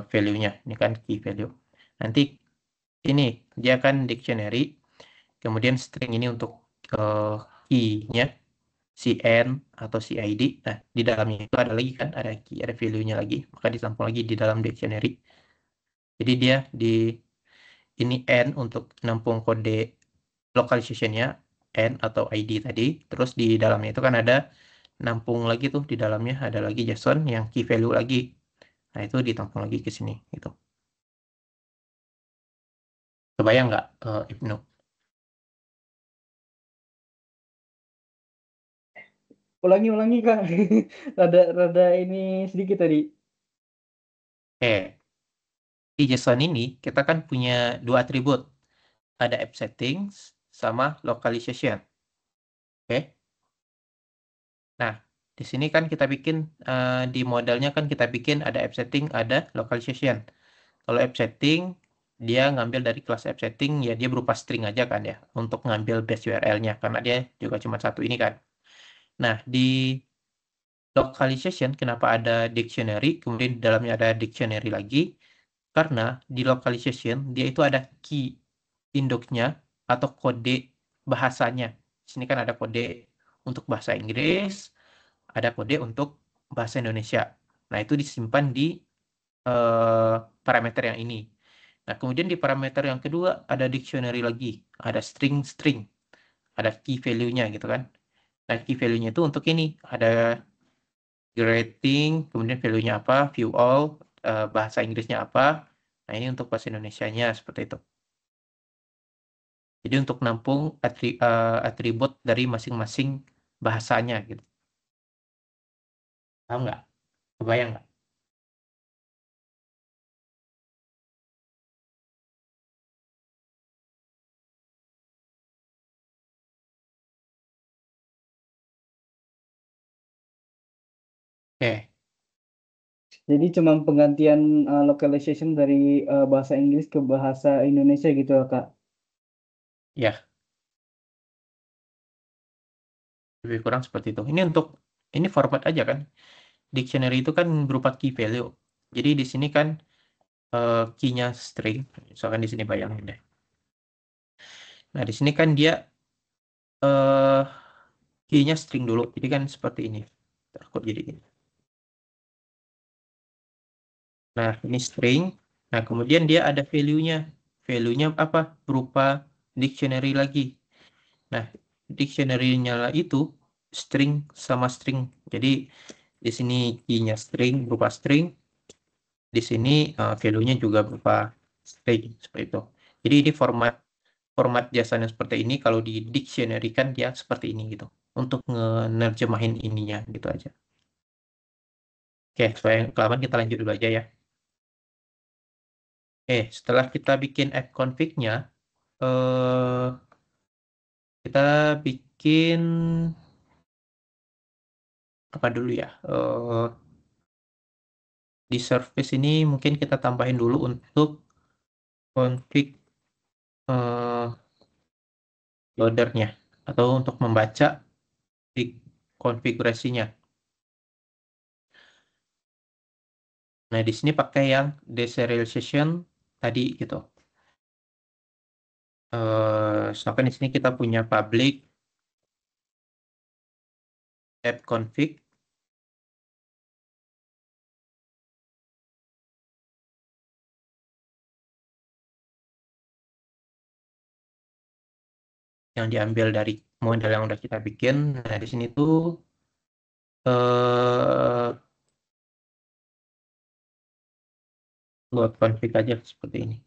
Speaker 6: value-nya, ini kan key value. Nanti ini dia kan dictionary, kemudian string ini untuk key-nya, CN atau CID. Nah, di dalamnya itu ada lagi kan, ada key, ada value-nya lagi, maka ditampung lagi di dalam dictionary. Jadi dia ini N untuk nampung kode localization-nya, N atau ID tadi, terus di dalamnya itu kan ada nampung lagi tuh, di dalamnya ada lagi JSON yang key value lagi. Nah, itu ditampung lagi ke sini gitu. Kebayang nggak, Ibnu?
Speaker 2: Ulangi Kak. Rada ini sedikit tadi.
Speaker 6: Di JSON ini kita kan punya 2 atribut. Ada app settings sama localization. Oke. Nah, di sini kan kita bikin di modelnya kan kita bikin ada app setting, ada localization. Kalau app setting dia ngambil dari kelas app setting, ya dia berupa string aja kan ya untuk ngambil base URL-nya karena dia juga cuma satu ini kan. Nah, di localization kenapa ada dictionary, kemudian di dalamnya ada dictionary lagi? Karena di localization dia itu ada key induknya atau kode bahasanya. Di sini kan ada kode untuk bahasa Inggris, ada kode untuk bahasa Indonesia. Nah, itu disimpan di parameter yang ini.
Speaker 1: Nah, kemudian di parameter yang kedua ada dictionary lagi, ada string, ada key value-nya gitu kan. Nah, key value-nya itu untuk ini, ada grading, kemudian value-nya apa, view all, bahasa Inggrisnya apa. Nah, ini untuk bahasa Indonesianya seperti itu. Jadi untuk nampung atribut dari masing-masing bahasanya gitu. Paham nggak? Kebayang nggak? Oke.
Speaker 2: Jadi cuma penggantian localization dari bahasa Inggris ke bahasa Indonesia gitu ya, Kak.
Speaker 1: Ya, lebih kurang seperti itu. Ini format aja kan. Dictionary itu kan berupa key value. Jadi di sini kan key-nya string. Misalkan di sini bayangin deh. Nah, di sini kan dia key-nya string dulu. Jadi kan seperti ini. Takut jadi ini. Nah, ini string. Nah, kemudian dia ada value-nya. Value-nya apa? Berupa dictionary lagi. Nah, dictionary-nya lah itu string sama string. Jadi di sini key-nya string berupa string. Di sini value-nya juga berupa string seperti itu. Jadi ini format jasanya seperti ini. Kalau di dictionary kan dia seperti ini gitu. Untuk nerjemahin ininya gitu aja. Oke, supaya kelamaan kita lanjut dulu aja ya. Setelah kita bikin app config-nya, eh, kita bikin apa dulu ya? Di service ini mungkin kita tambahin dulu untuk config loadernya atau untuk membaca di konfigurasinya. Nah, di sini pakai yang deserialization tadi gitu. Misalkan di sini kita punya public app config yang diambil dari model yang udah kita bikin. Nah, di sini tuh load config aja seperti ini.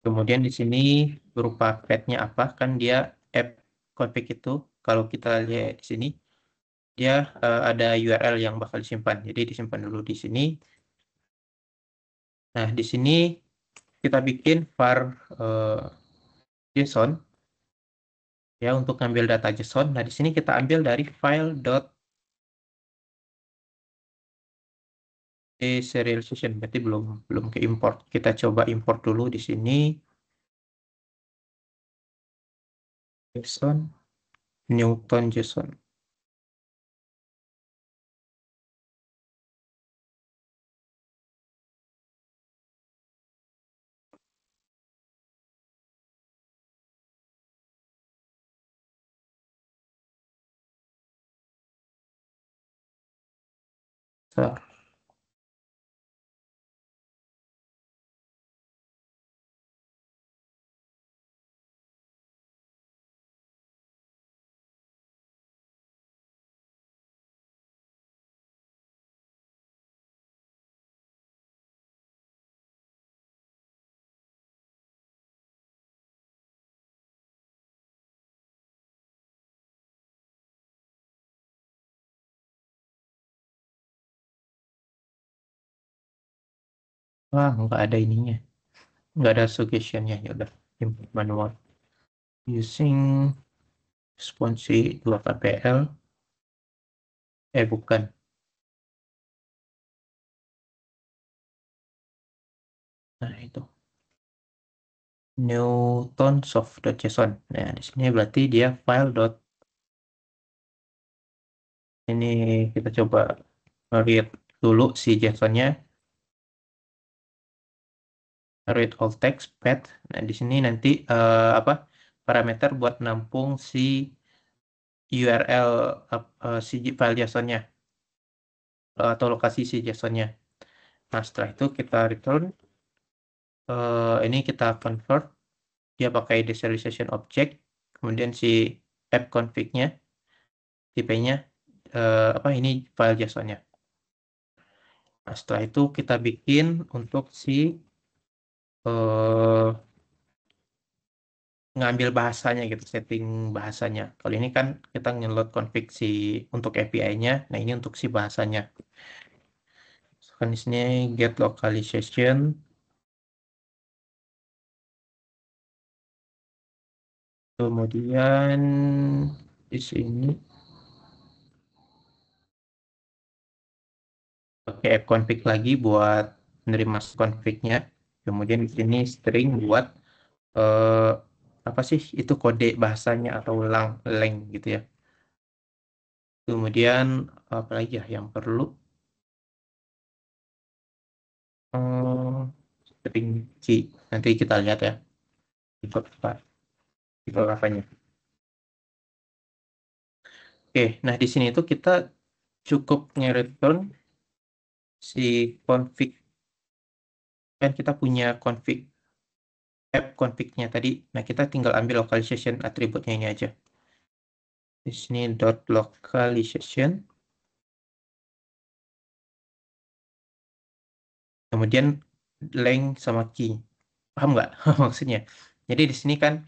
Speaker 1: Kemudian di sini berupa path-nya apa? Kan dia app config itu kalau kita lihat di sini dia ada URL yang bakal disimpan. Jadi disimpan dulu di sini. Nah, di sini kita bikin var JSON ya untuk ngambil data JSON. Nah, di sini kita ambil dari file deserialization. Berarti belum ke import. Kita coba import dulu di sini JSON Newton JSON. So, nggak ada ininya. Nggak ada suggestionnya. Ya udah, import manual. Using Sponsi 2 KPL. Bukan. Nah, itu. Newtonsoft.json. Nah, di sini berarti dia file dot. Ini kita coba read dulu si JSON-nya. Read all text path. Nah, di sini nanti apa parameter buat nampung si URL si file JSON-nya atau lokasi si JSON-nya. Nah, setelah itu kita return ini kita convert, dia pakai deserialization object, kemudian si app config-nya, tipenya apa ini file JSON-nya. Nah, setelah itu kita bikin untuk si ngambil bahasanya gitu, setting bahasanya. Kalau ini kan kita nge-load config si untuk API-nya, nah ini untuk si bahasanya. Kan di sini get localization. Kemudian di sini pakai app config lagi buat menerima config-nya. Kemudian di sini string buat apa sih itu kode bahasanya atau lang gitu ya. Kemudian apa lagi ya yang perlu? String key. Nanti kita lihat ya. Ikut apa? Ikut apanya? Oke, nah di sini itu kita cukup nge-return si config. Kan kita punya config app config-nya tadi. Nah, kita tinggal ambil localization atributnya ini aja. Di sini dot localization. Kemudian length sama key. Paham nggak maksudnya? Jadi di sini kan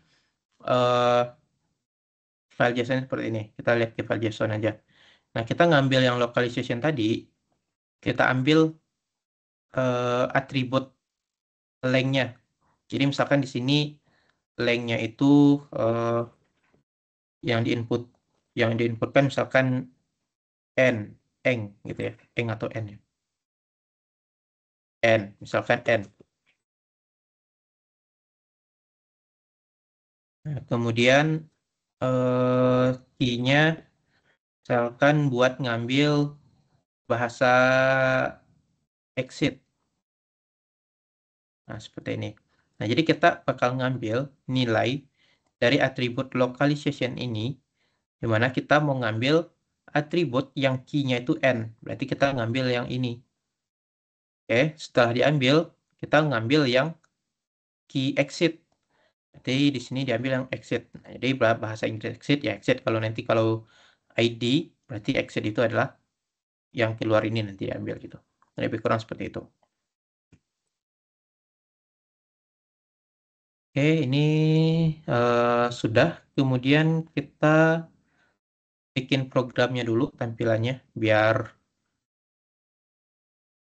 Speaker 1: file JSON seperti ini. Kita lihat ke file JSON aja. Nah, kita ngambil yang localization tadi, kita ambil atribut length-nya. Jadi misalkan di sini length-nya itu yang diinputkan misalkan n, eng gitu ya, eng atau n ya. N, misalkan n. Nah, kemudian key-nya misalkan buat ngambil bahasa exit. Nah, seperti ini. Nah, jadi kita bakal ngambil nilai dari atribut localization ini, di mana kita mau ngambil atribut yang key-nya itu n. Berarti kita ngambil yang ini. Oke, setelah diambil, kita ngambil yang key exit. Jadi di sini diambil yang exit. Nah, jadi bahasa Inggris exit ya exit. Kalau ID, berarti exit itu adalah yang keluar ini nanti diambil gitu. Lebih kurang seperti itu. Oke, ini sudah. Kemudian kita bikin programnya dulu tampilannya biar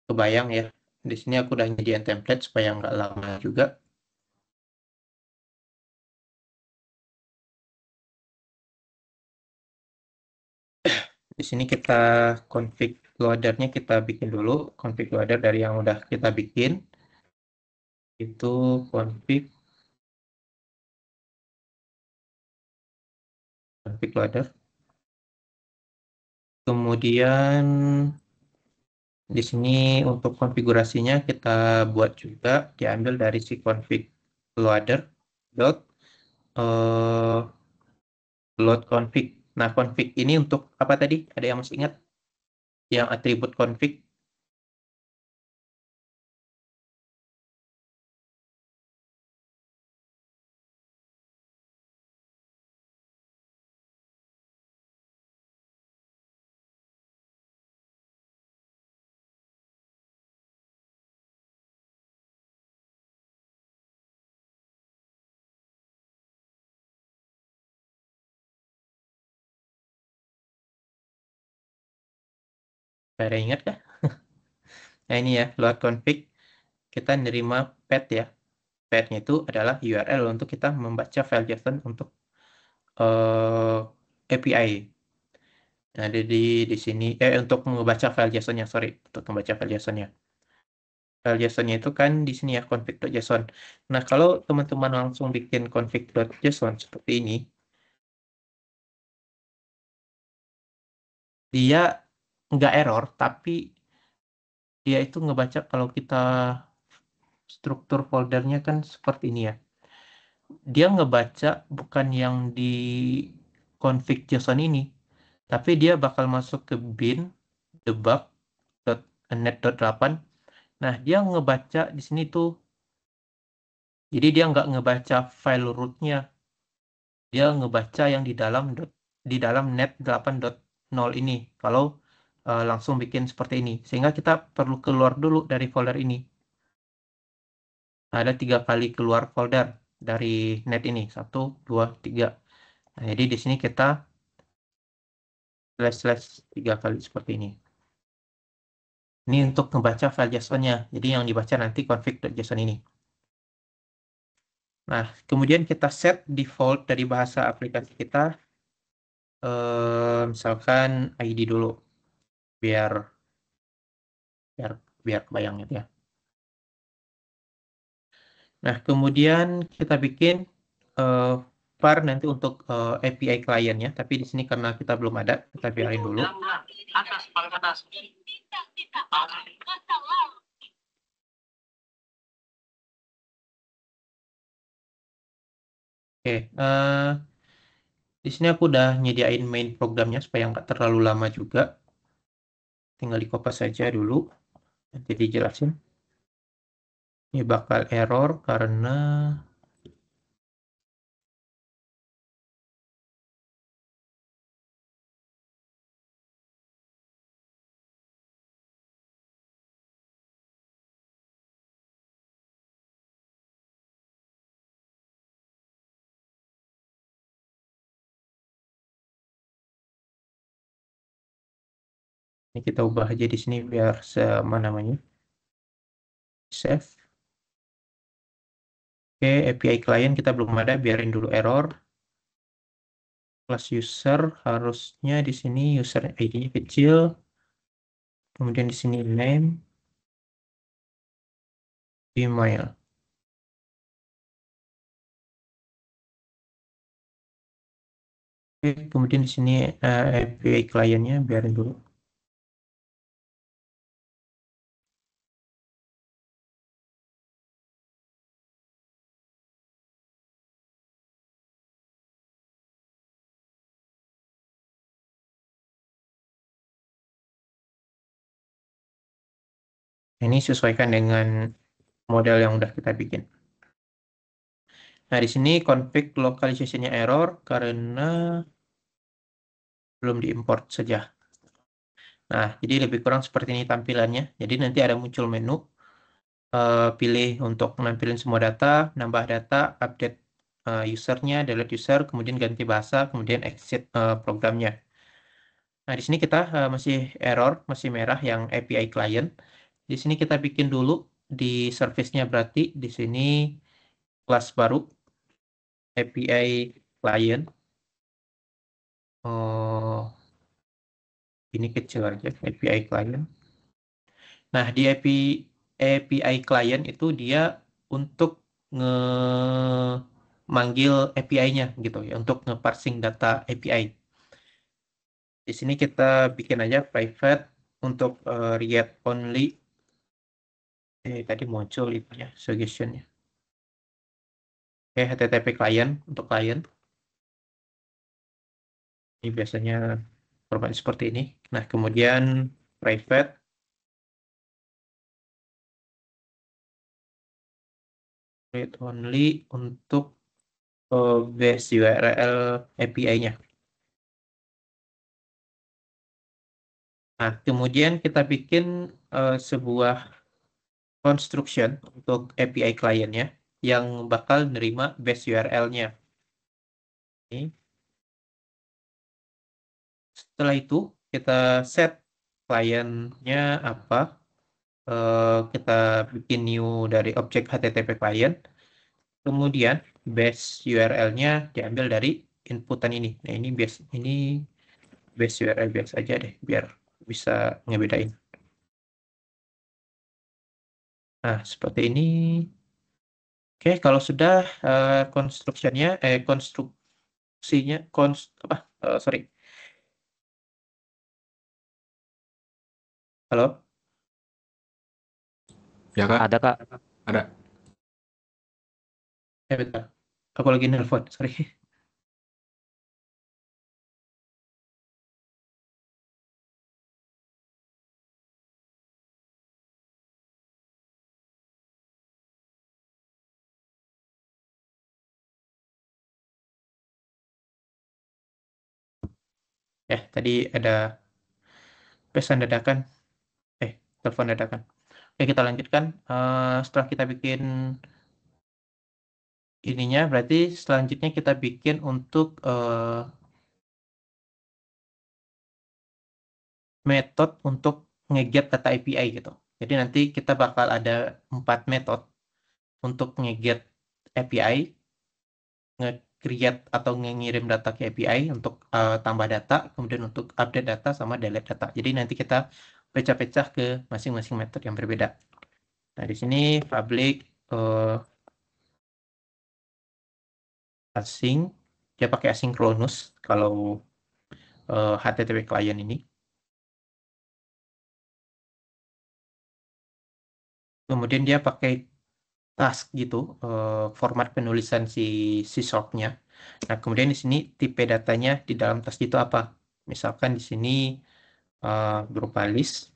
Speaker 1: kebayang ya. Di sini aku udah nyediain template supaya nggak lama juga. Di sini kita config loader-nya kita bikin dulu. Config loader dari yang udah kita bikin. Itu config loader. Kemudian di sini untuk konfigurasinya kita buat juga diambil dari si config loader dot load config. Nah, config ini untuk apa tadi? Ada yang masih ingat? Yang atribut config. Ada ingat kah? Nah, ini ya, load config. Kita nerima path ya. Path-nya itu adalah URL untuk kita membaca file JSON untuk API. Nah, ada di sini untuk membaca file JSON-nya, sorry, untuk membaca file JSON-nya. File JSON-nya itu kan di sini ya config.json. Nah, kalau teman-teman langsung bikin config.json seperti ini, dia nggak error, tapi dia itu ngebaca kalau kita struktur foldernya kan seperti ini ya. Dia ngebaca bukan yang di config JSON ini, tapi dia bakal masuk ke bin debug.net.8. Nah, dia ngebaca di sini tuh Jadi dia nggak ngebaca file rootnya, dia ngebaca yang di dalam net 8.0 ini. Kalau langsung bikin seperti ini, sehingga kita perlu keluar dulu dari folder ini. Ada 3 kali keluar folder dari net ini, 1, 2, 3. Nah, jadi di sini kita slash 3 kali seperti ini. Ini untuk membaca file JSON-nya. Jadi yang dibaca nanti config.json ini. Nah, kemudian kita set default dari bahasa aplikasi kita. Misalkan ID dulu. Biar biar biar kebayang gitu ya. Nah, kemudian kita bikin eh, var nanti untuk API kliennya. Tapi di sini karena kita belum ada, kita biarin dulu. Oke, di sini aku udah nyediain main programnya supaya nggak terlalu lama juga. Tinggal di copy saja dulu. Nanti dijelasin. Ini bakal error karena ini kita ubah aja di sini biar sama namanya. Save. Oke, API client kita belum ada, biarin dulu error. Class user harusnya di sini user ID-nya kecil. Kemudian di sini name, email. Oke, kemudian di sini API client-nya biarin dulu. Ini sesuaikan dengan model yang udah kita bikin. Nah, di sini config localization-nya error karena belum diimport saja. Nah, jadi lebih kurang seperti ini tampilannya. Jadi nanti ada muncul menu, pilih untuk menampilkan semua data, nambah data, update usernya, delete user, kemudian ganti bahasa, kemudian exit programnya. Nah, di sini kita masih error, masih merah yang API client. Di sini kita bikin dulu di service-nya, berarti di sini kelas baru API client. Oh, ini kecil aja API client. Nah, di API client itu dia untuk manggil API-nya gitu ya, untuk nge-parsing data API. Di sini kita bikin aja private untuk read only. Tadi muncul itu ya, suggestion-nya. Oke, HTTP client untuk client. Ini biasanya format seperti ini. Nah, kemudian private read only untuk base URL API-nya. Nah, kemudian kita bikin sebuah construction untuk API kliennya yang bakal nerima base URL-nya. Ini. Setelah itu kita set kliennya apa. Kita bikin new dari objek HTTP client. Kemudian base URL-nya diambil dari inputan ini. Nah, ini base URL biasa aja deh biar bisa ngebedain. Nah, seperti ini. Oke, kalau sudah konstruksinya, sorry. Halo?
Speaker 7: Ya Kak,
Speaker 3: Ada Kak.
Speaker 7: ada.
Speaker 1: Bentar. Aku lagi nelpon, sorry.
Speaker 6: Tadi ada pesan dadakan. Telepon dadakan. Oke, kita lanjutkan. Setelah kita bikin ininya, berarti selanjutnya kita bikin untuk metode untuk nge-get data API gitu. Jadi nanti kita bakal ada 4 metode untuk nge-get API, nge-create atau ngirim data ke API untuk tambah data, kemudian untuk update data sama delete data. Jadi nanti kita pecah-pecah ke masing-masing metode yang berbeda. Nah, di sini public asing, dia pakai asynchronous kalau HTTP client ini. Kemudian dia pakai task gitu, format penulisan si short-nya. Nah, kemudian di sini tipe datanya di dalam task itu apa? Misalkan di sini berupa list.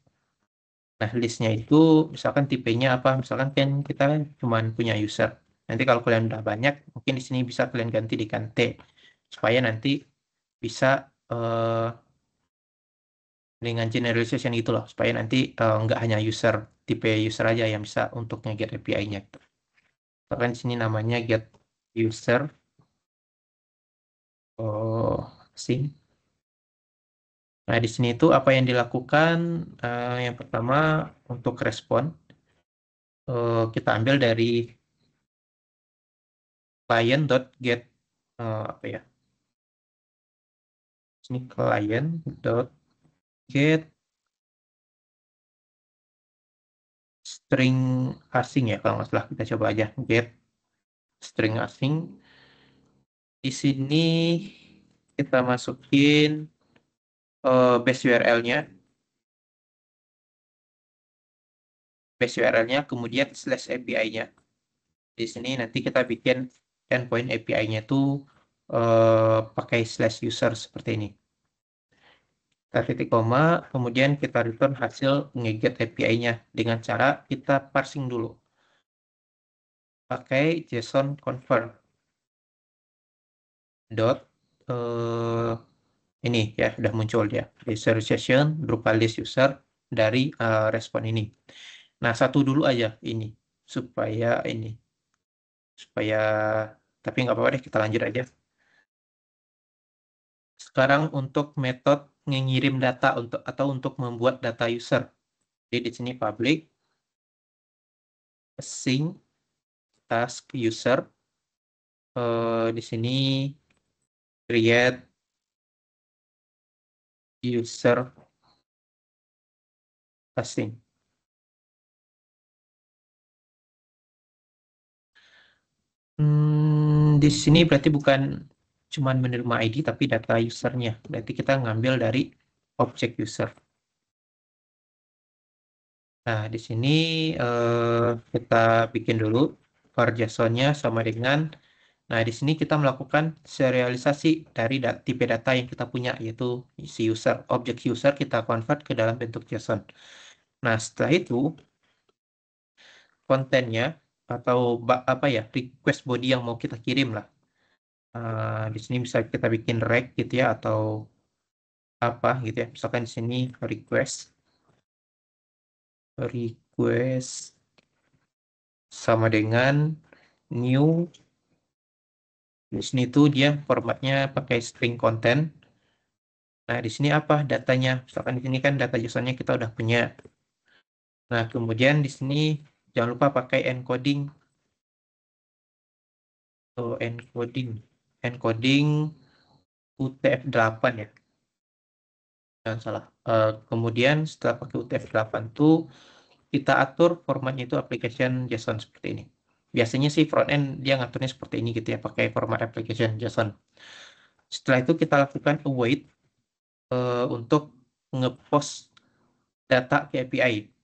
Speaker 6: Nah, listnya itu misalkan tipenya apa? Misalkan kan kita cuma punya user. Nanti kalau kalian udah banyak, mungkin di sini bisa kalian ganti dengan T supaya nanti bisa dengan generalization gitu loh, supaya nanti nggak hanya tipe user aja yang bisa untuk nge-get API-nya. Misalkan di sini namanya get user sing. Nah, di sini itu apa yang dilakukan? Yang pertama untuk respon kita ambil dari client.get apa ya? Ini client.get string asing ya, kalau nggak salah. Kita coba aja get string asing. Di sini kita masukin base URL-nya, kemudian slash API-nya. Di sini nanti kita bikin endpoint API-nya itu pakai slash user seperti ini. Kita titik koma, kemudian kita return hasil nge-get API-nya dengan cara kita parsing dulu. Pakai JSON convert. Dot, ini ya, sudah muncul dia. Visualization berupa list user dari respon ini. Nah, satu dulu aja ini. Supaya tapi nggak apa-apa deh, kita lanjut aja. Sekarang untuk metode mengirim data atau untuk membuat data user. Jadi di sini public async task user, di sini create user async. Di sini berarti bukan cuman menerima ID tapi data usernya. Berarti kita ngambil dari objek user. Nah, di sini kita bikin dulu for JSON-nya sama dengan, nah di sini kita melakukan serialisasi dari tipe data yang kita punya, yaitu si user. Objek user kita convert ke dalam bentuk JSON. Nah, setelah itu kontennya atau apa ya, request body yang mau kita kirim lah. Di sini bisa kita bikin reg gitu ya, atau apa gitu ya. Misalkan di sini request sama dengan new. Di sini tuh dia formatnya pakai string content. Nah, di sini apa datanya? Misalkan di sini kan data JSON-nya kita udah punya. Nah, kemudian di sini jangan lupa pakai encoding. Encoding UTF-8 ya. Jangan salah. Kemudian setelah pakai UTF-8 tuh kita atur formatnya itu application JSON seperti ini. Biasanya sih front-end dia ngaturnya seperti ini gitu ya, pakai format application JSON. Setelah itu kita lakukan await untuk nge-post data ke API.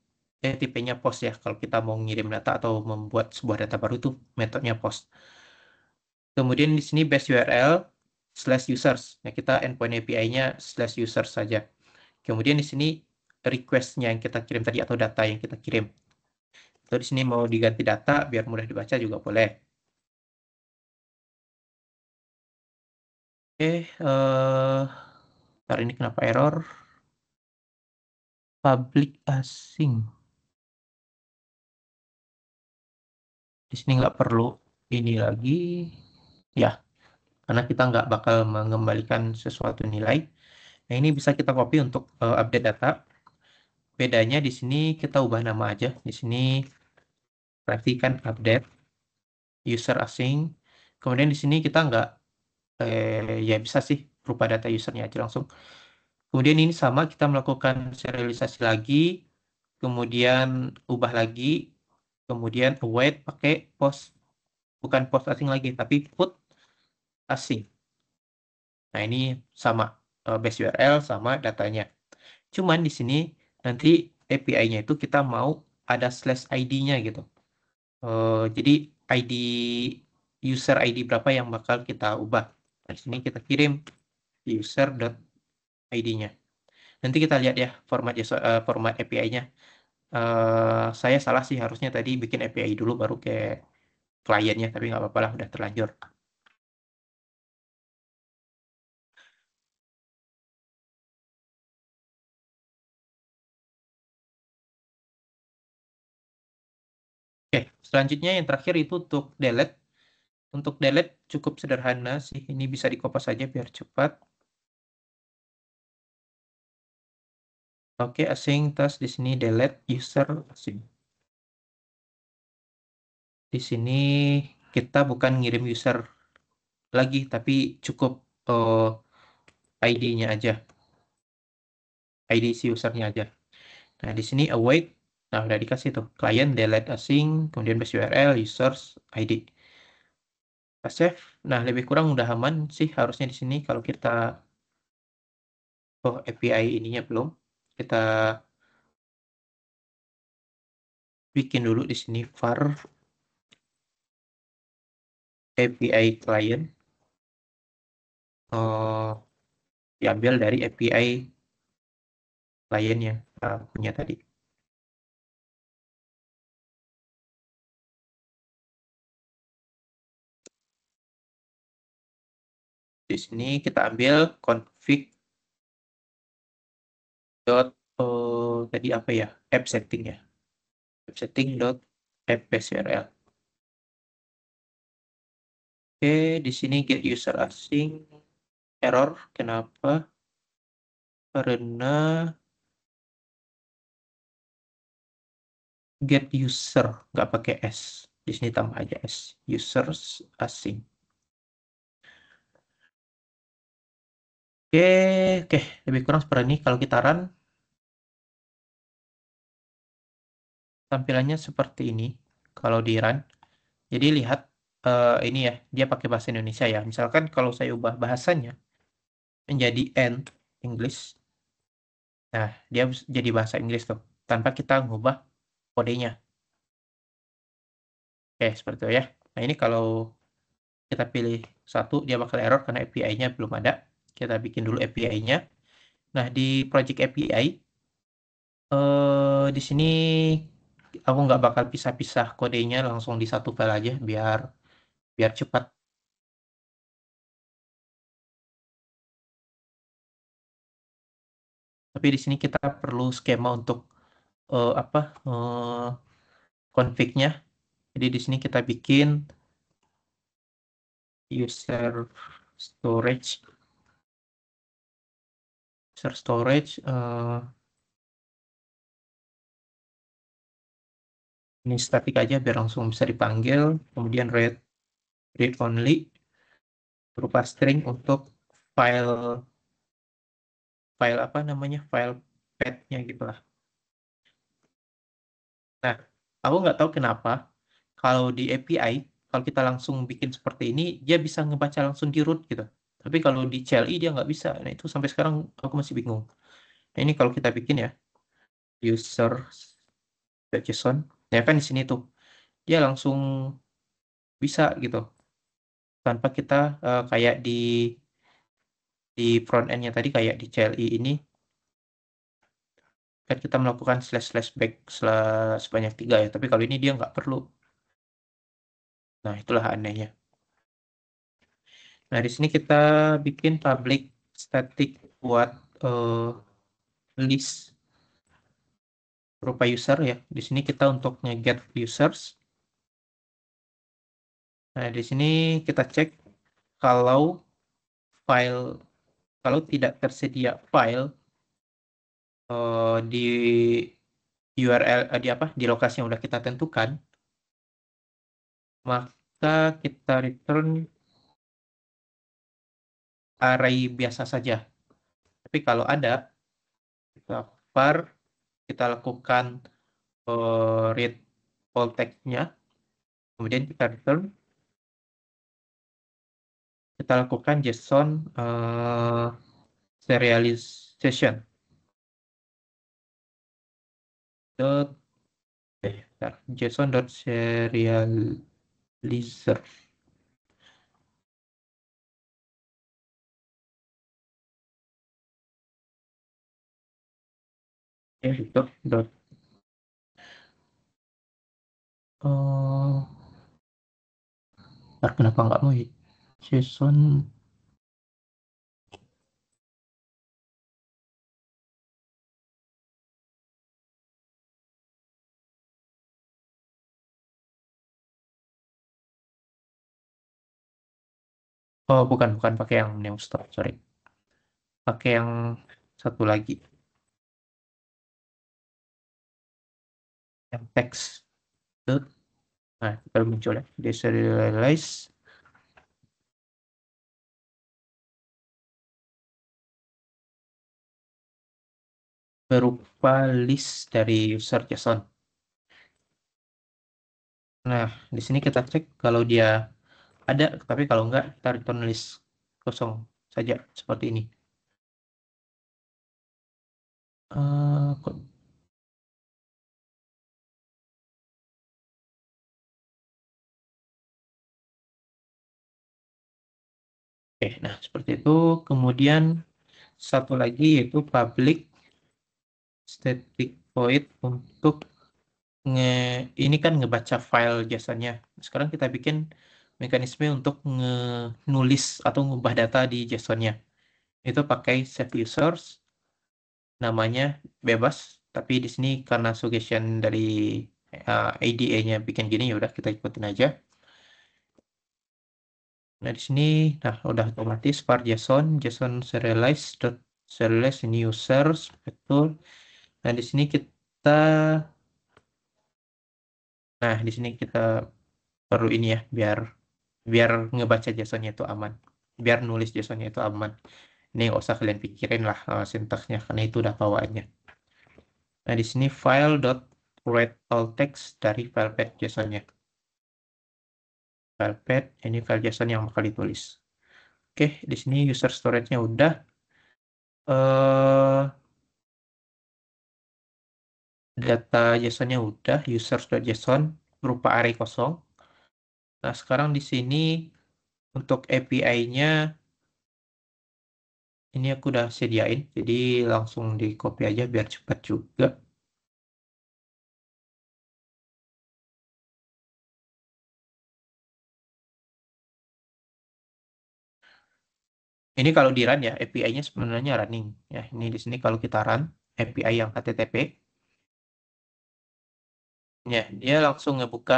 Speaker 6: Tipenya post ya, kalau kita mau ngirim data atau membuat sebuah data baru itu metodenya post. Kemudian di sini base URL /users. Nah, kita endpoint API-nya /users saja. Kemudian di sini request-nya yang kita kirim tadi atau data yang kita kirim. Atau di sini mau diganti data biar mudah dibaca juga boleh. Oke,
Speaker 1: Ntar ini kenapa error? Public asing. Di sini nggak perlu ini lagi. Ya, karena kita nggak bakal mengembalikan sesuatu nilai. Nah, ini bisa kita copy untuk update data. Bedanya di sini kita ubah nama aja. Di sini perhatikan update user asing. Kemudian di sini kita nggak ya bisa sih berupa data usernya aja langsung. Kemudian ini sama kita melakukan serialisasi lagi, kemudian ubah lagi, kemudian await pakai post, bukan post asing lagi, tapi put asing. Nah ini sama base URL sama datanya. Cuman di sini nanti API-nya itu kita mau ada slash ID-nya gitu. Jadi ID user ID berapa yang bakal kita ubah. Nah, di sini kita kirim user.id-nya. Nanti kita lihat ya format API-nya. Saya salah sih, harusnya tadi bikin API dulu baru ke kliennya, tapi nggak apa-apa lah, udah terlanjur. Oke, selanjutnya yang terakhir itu untuk delete. Untuk delete cukup sederhana sih, ini bisa dikopas saja biar cepat. Oke, asing, terus di sini delete user asing. Di sini kita bukan ngirim user lagi, tapi cukup ID-nya aja, ID si usernya aja. Nah, di sini await, nah udah dikasih tuh, client delete asing, kemudian base URL, users, ID. Kita save. Nah, lebih kurang udah aman sih harusnya di sini kalau kita API ininya belum. Kita bikin dulu di sini var API client. Diambil dari API client yang punya tadi. Di sini kita ambil config dot tadi apa ya, app setting ya, app setting dot app base URL. Oke, di sini get user asing error. Kenapa? Karena get user nggak pakai s. Di sini tambah aja s, users asing. Oke, oke, lebih kurang seperti ini. Kalau kita run, tampilannya seperti ini. Kalau di run, jadi lihat ini ya, dia pakai bahasa Indonesia ya. Misalkan kalau saya ubah bahasanya menjadi English, nah dia jadi bahasa Inggris tuh, tanpa kita ngubah kodenya. Oke, seperti itu ya. Nah ini kalau kita pilih satu, dia bakal error karena API-nya belum ada. Kita bikin dulu API-nya. Nah di project API, di sini aku nggak bakal pisah-pisah kodenya, langsung di satu file aja biar cepat. Tapi di sini kita perlu skema untuk apa config-nya. Jadi di sini kita bikin user storage, ini static aja biar langsung bisa dipanggil. Kemudian read only berupa string untuk file apa namanya, file path-nya gitu lah. Nah, aku nggak tahu kenapa kalau di API, kalau kita langsung bikin seperti ini, dia bisa ngebaca langsung di root gitu. Tapi kalau di CLI dia nggak bisa. Nah, itu sampai sekarang aku masih bingung. Nah, ini kalau kita bikin ya, user.json, ya kan di sini tuh, dia langsung bisa gitu. Tanpa kita kayak di front end-nya tadi, kayak di CLI ini, kan kita melakukan slash back sebanyak 3 ya. Tapi kalau ini dia nggak perlu. Nah, itulah anehnya. Nah, di sini kita bikin public static buat list berupa user ya. Di sini kita untuk nge-get users. Nah, di sini kita cek kalau file kalau tidak tersedia file di URL di lokasi yang udah kita tentukan, maka kita return array biasa saja. Tapi kalau ada, kita var, kita lakukan read all text-nya, kemudian kita return, kita lakukan JSON serialization. Dot, bentar, JSON.serializer. Ya, itu dot. Kenapa nggak mau ya? JSON bukan pakai yang new store, sorry. Pakai yang satu lagi, yang teks. Nah, baru muncul ya. Deserialize. Berupa list dari user JSON. Nah, di sini kita cek kalau dia ada, tapi kalau enggak, kita return list kosong saja, seperti ini. Oke, nah seperti itu. Kemudian satu lagi yaitu public static void untuk ini kan ngebaca file JSON-nya. Sekarang kita bikin mekanisme untuk nulis atau ngubah data di JSON-nya. Itu pakai set users, namanya bebas, tapi di sini karena suggestion dari ADA-nya bikin gini, ya udah kita ikutin aja. Nah, di sini udah otomatis var JSON serialize serialize ini users, betul. Nah, di sini kita perlu ini ya, biar ngebaca JSON-nya itu aman, biar nulis JSON-nya itu aman. Ini nggak usah kalian pikirin lah sintaksnya, karena itu udah bawaannya. Nah, di sini file dot read all text dari file path JSON-nya. File path ini file JSON yang bakal ditulis. Oke, di sini user storage-nya udah. Data JSON-nya udah, users.json berupa array kosong. Nah, sekarang di sini untuk API-nya ini aku udah sediain, jadi langsung di copy aja biar cepat juga. Ini kalau di run ya, API-nya sebenarnya running. Ya, ini di sini kalau kita run API yang HTTP, ya dia langsung ngebuka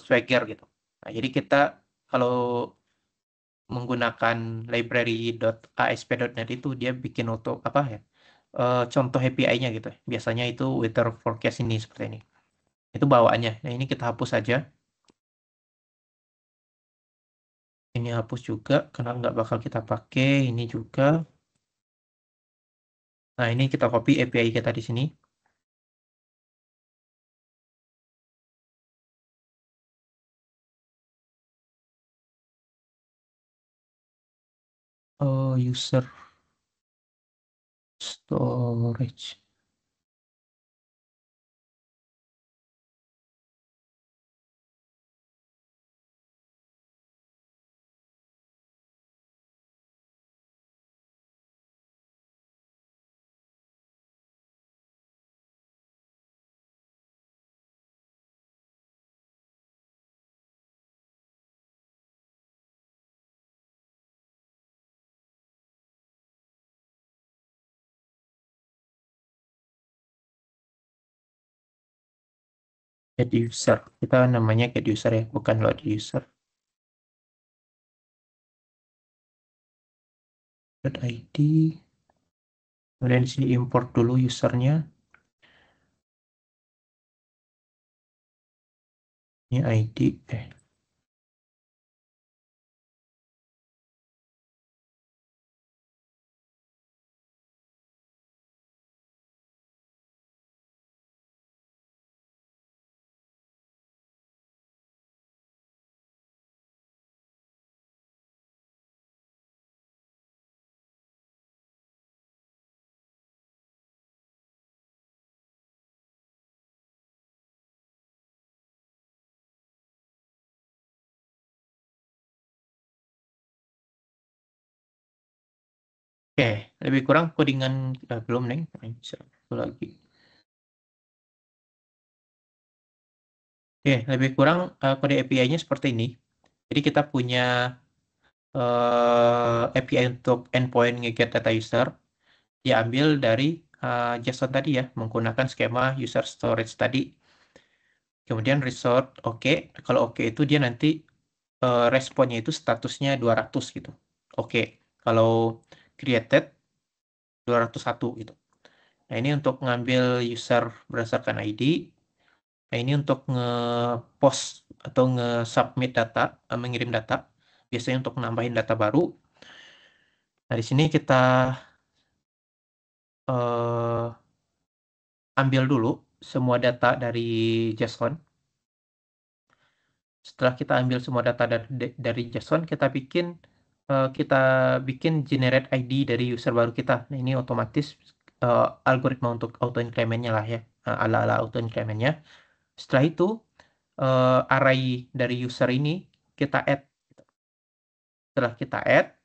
Speaker 1: Swagger gitu. Nah, jadi kita kalau menggunakan library.asp.net itu dia bikin auto apa ya? Contoh API-nya gitu. Biasanya itu weather forecast ini seperti ini. Itu bawaannya. Nah, ini kita hapus aja. Ini hapus juga karena nggak bakal kita pakai. Ini juga. Nah, ini kita copy API kita di sini. User storage.
Speaker 6: Get user. Kita namanya get user ya, bukan load user. .id. Kemudian di sini import dulu usernya. Ini ID. Oke, lebih kurang codingan belum, Neng. Bisa satu lagi. Oke, lebih kurang kode API-nya seperti ini. Jadi kita punya API untuk endpoint nge-get data user. Diambil dari JSON tadi ya, menggunakan skema user storage tadi. Kemudian resort oke. Kalau oke itu dia nanti responnya itu statusnya 200 gitu. Oke. Kalau created 201 gitu. Nah, ini untuk ngambil user berdasarkan ID. Nah, ini untuk nge-post atau nge-submit data, mengirim data. Biasanya untuk nambahin data baru. Nah, di sini kita ambil dulu semua data dari JSON. Setelah kita ambil semua data dari JSON, kita bikin generate ID dari user baru kita. Nah, ini otomatis algoritma untuk auto increment-nya lah ya, ala-ala auto increment-nya. Setelah itu array dari user ini kita add. Setelah kita add,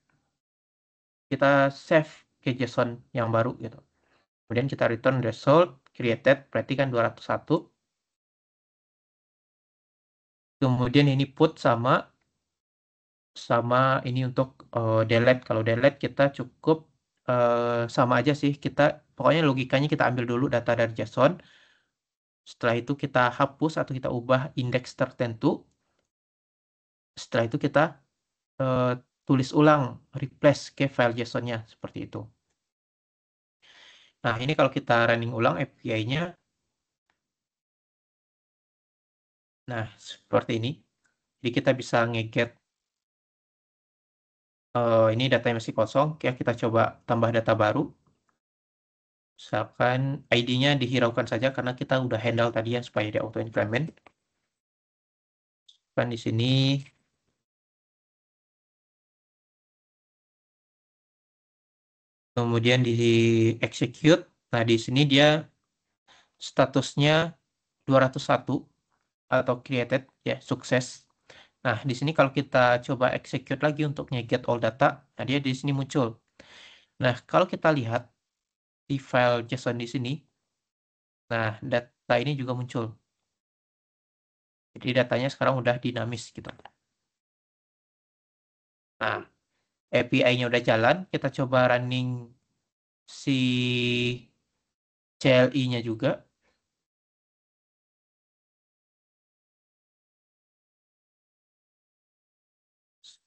Speaker 6: kita save ke JSON yang baru gitu. Kemudian kita return result created, berarti kan 201. Kemudian ini put sama ini untuk delete. Kalau delete kita cukup sama aja sih. Pokoknya logikanya kita ambil dulu data dari JSON. Setelah itu kita hapus atau kita ubah indeks tertentu. Setelah itu kita tulis ulang, replace ke file JSON-nya seperti itu. Nah, ini kalau kita running ulang API-nya, nah seperti ini. Jadi kita bisa nge-get ini datanya masih kosong. Ya, kita coba tambah data baru. Misalkan ID-nya dihiraukan saja karena kita udah handle tadi ya supaya dia auto increment. Kan di sini kemudian di execute. Nah, di sini dia statusnya 201 atau created ya, sukses. Nah, di sini kalau kita coba execute lagi untuk nge-get all data, nah dia di sini muncul. Nah, kalau kita lihat di file JSON di sini, nah data ini juga muncul. Jadi datanya sekarang udah dinamis gitu. Nah, API-nya udah jalan, kita coba running si CLI-nya juga.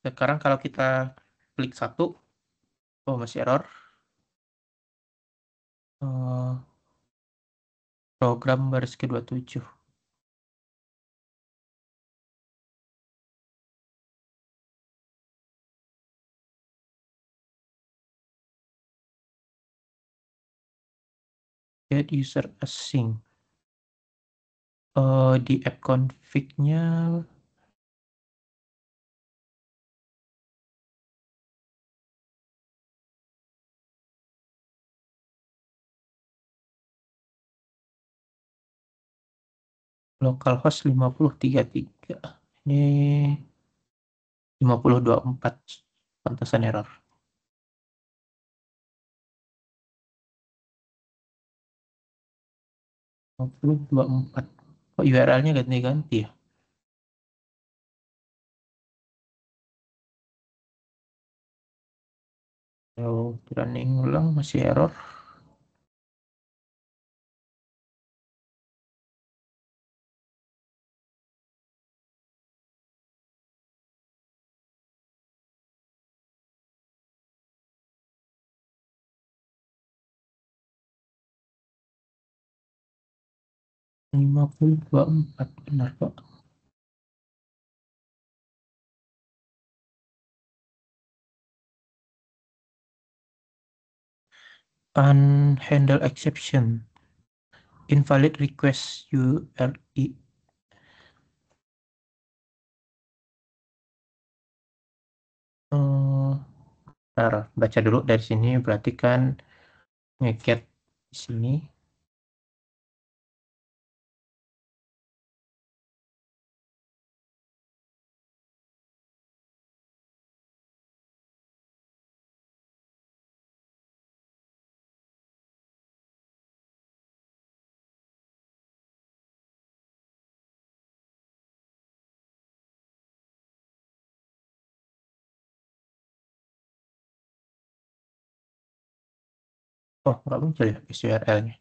Speaker 6: Sekarang kalau kita klik satu, oh masih error. Program baris ke-27. Get user async. Di app config-nya localhost 5033. Ini 5024. Pantasan error. 5024. Kok URL-nya ganti-ganti ya? Kalau running ulang masih error.
Speaker 1: 5024 benar kok. Unhandle exception. Invalid request URI. Bentar, baca dulu dari sini, berarti kan nge-get di sini. Oh, nggak muncul ya URL-nya.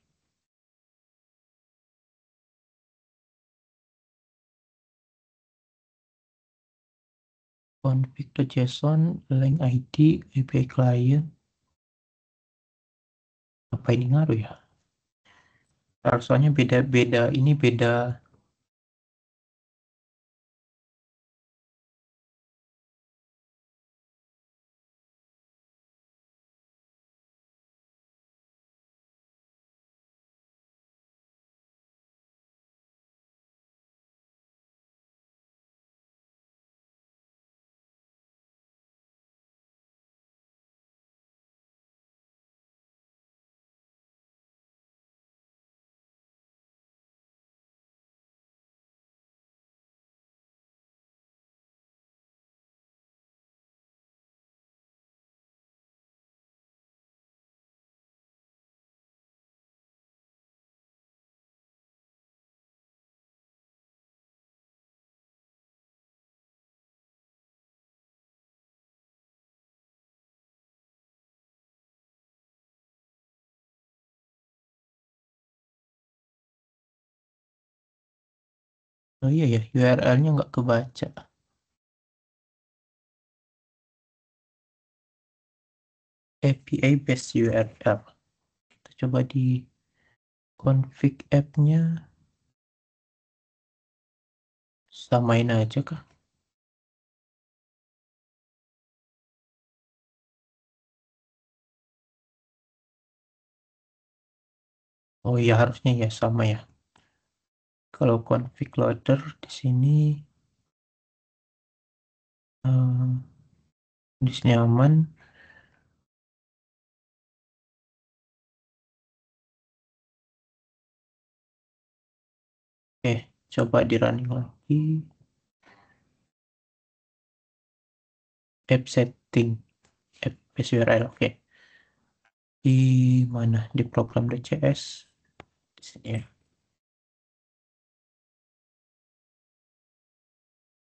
Speaker 1: Config.json, link ID, API client. Apa ini ngaruh ya? Soalnya beda-beda, ini beda. Oh iya ya, URL-nya nggak kebaca. API based URL. Kita coba di config app-nya. Samain aja kah? Oh iya, harusnya ya sama ya. Kalau config loader di sini di sini aman. Oke, coba di running lagi. App setting, app base URL. Oke. Di mana? Di program.cs. Di sini ya.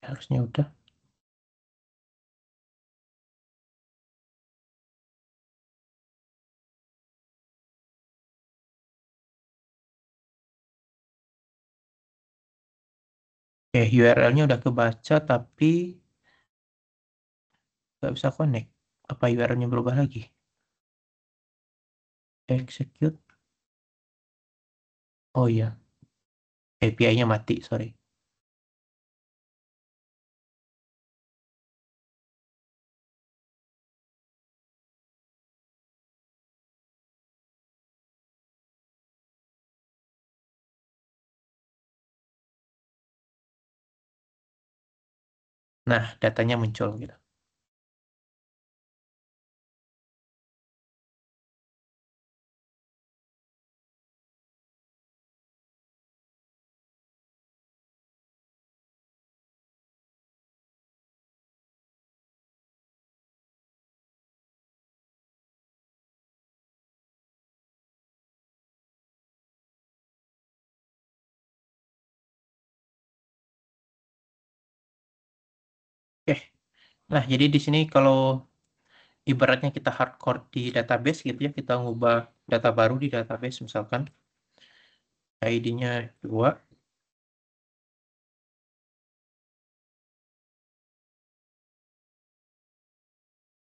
Speaker 1: Harusnya udah. Oke, URL-nya udah kebaca tapi nggak bisa connect. Apa URL-nya berubah lagi? Execute. Oh iya, API-nya mati, sorry. Nah, datanya muncul gitu. Oke. Nah, jadi di sini kalau ibaratnya kita hardcore di database gitu ya, kita ngubah data baru di database misalkan ID-nya 2.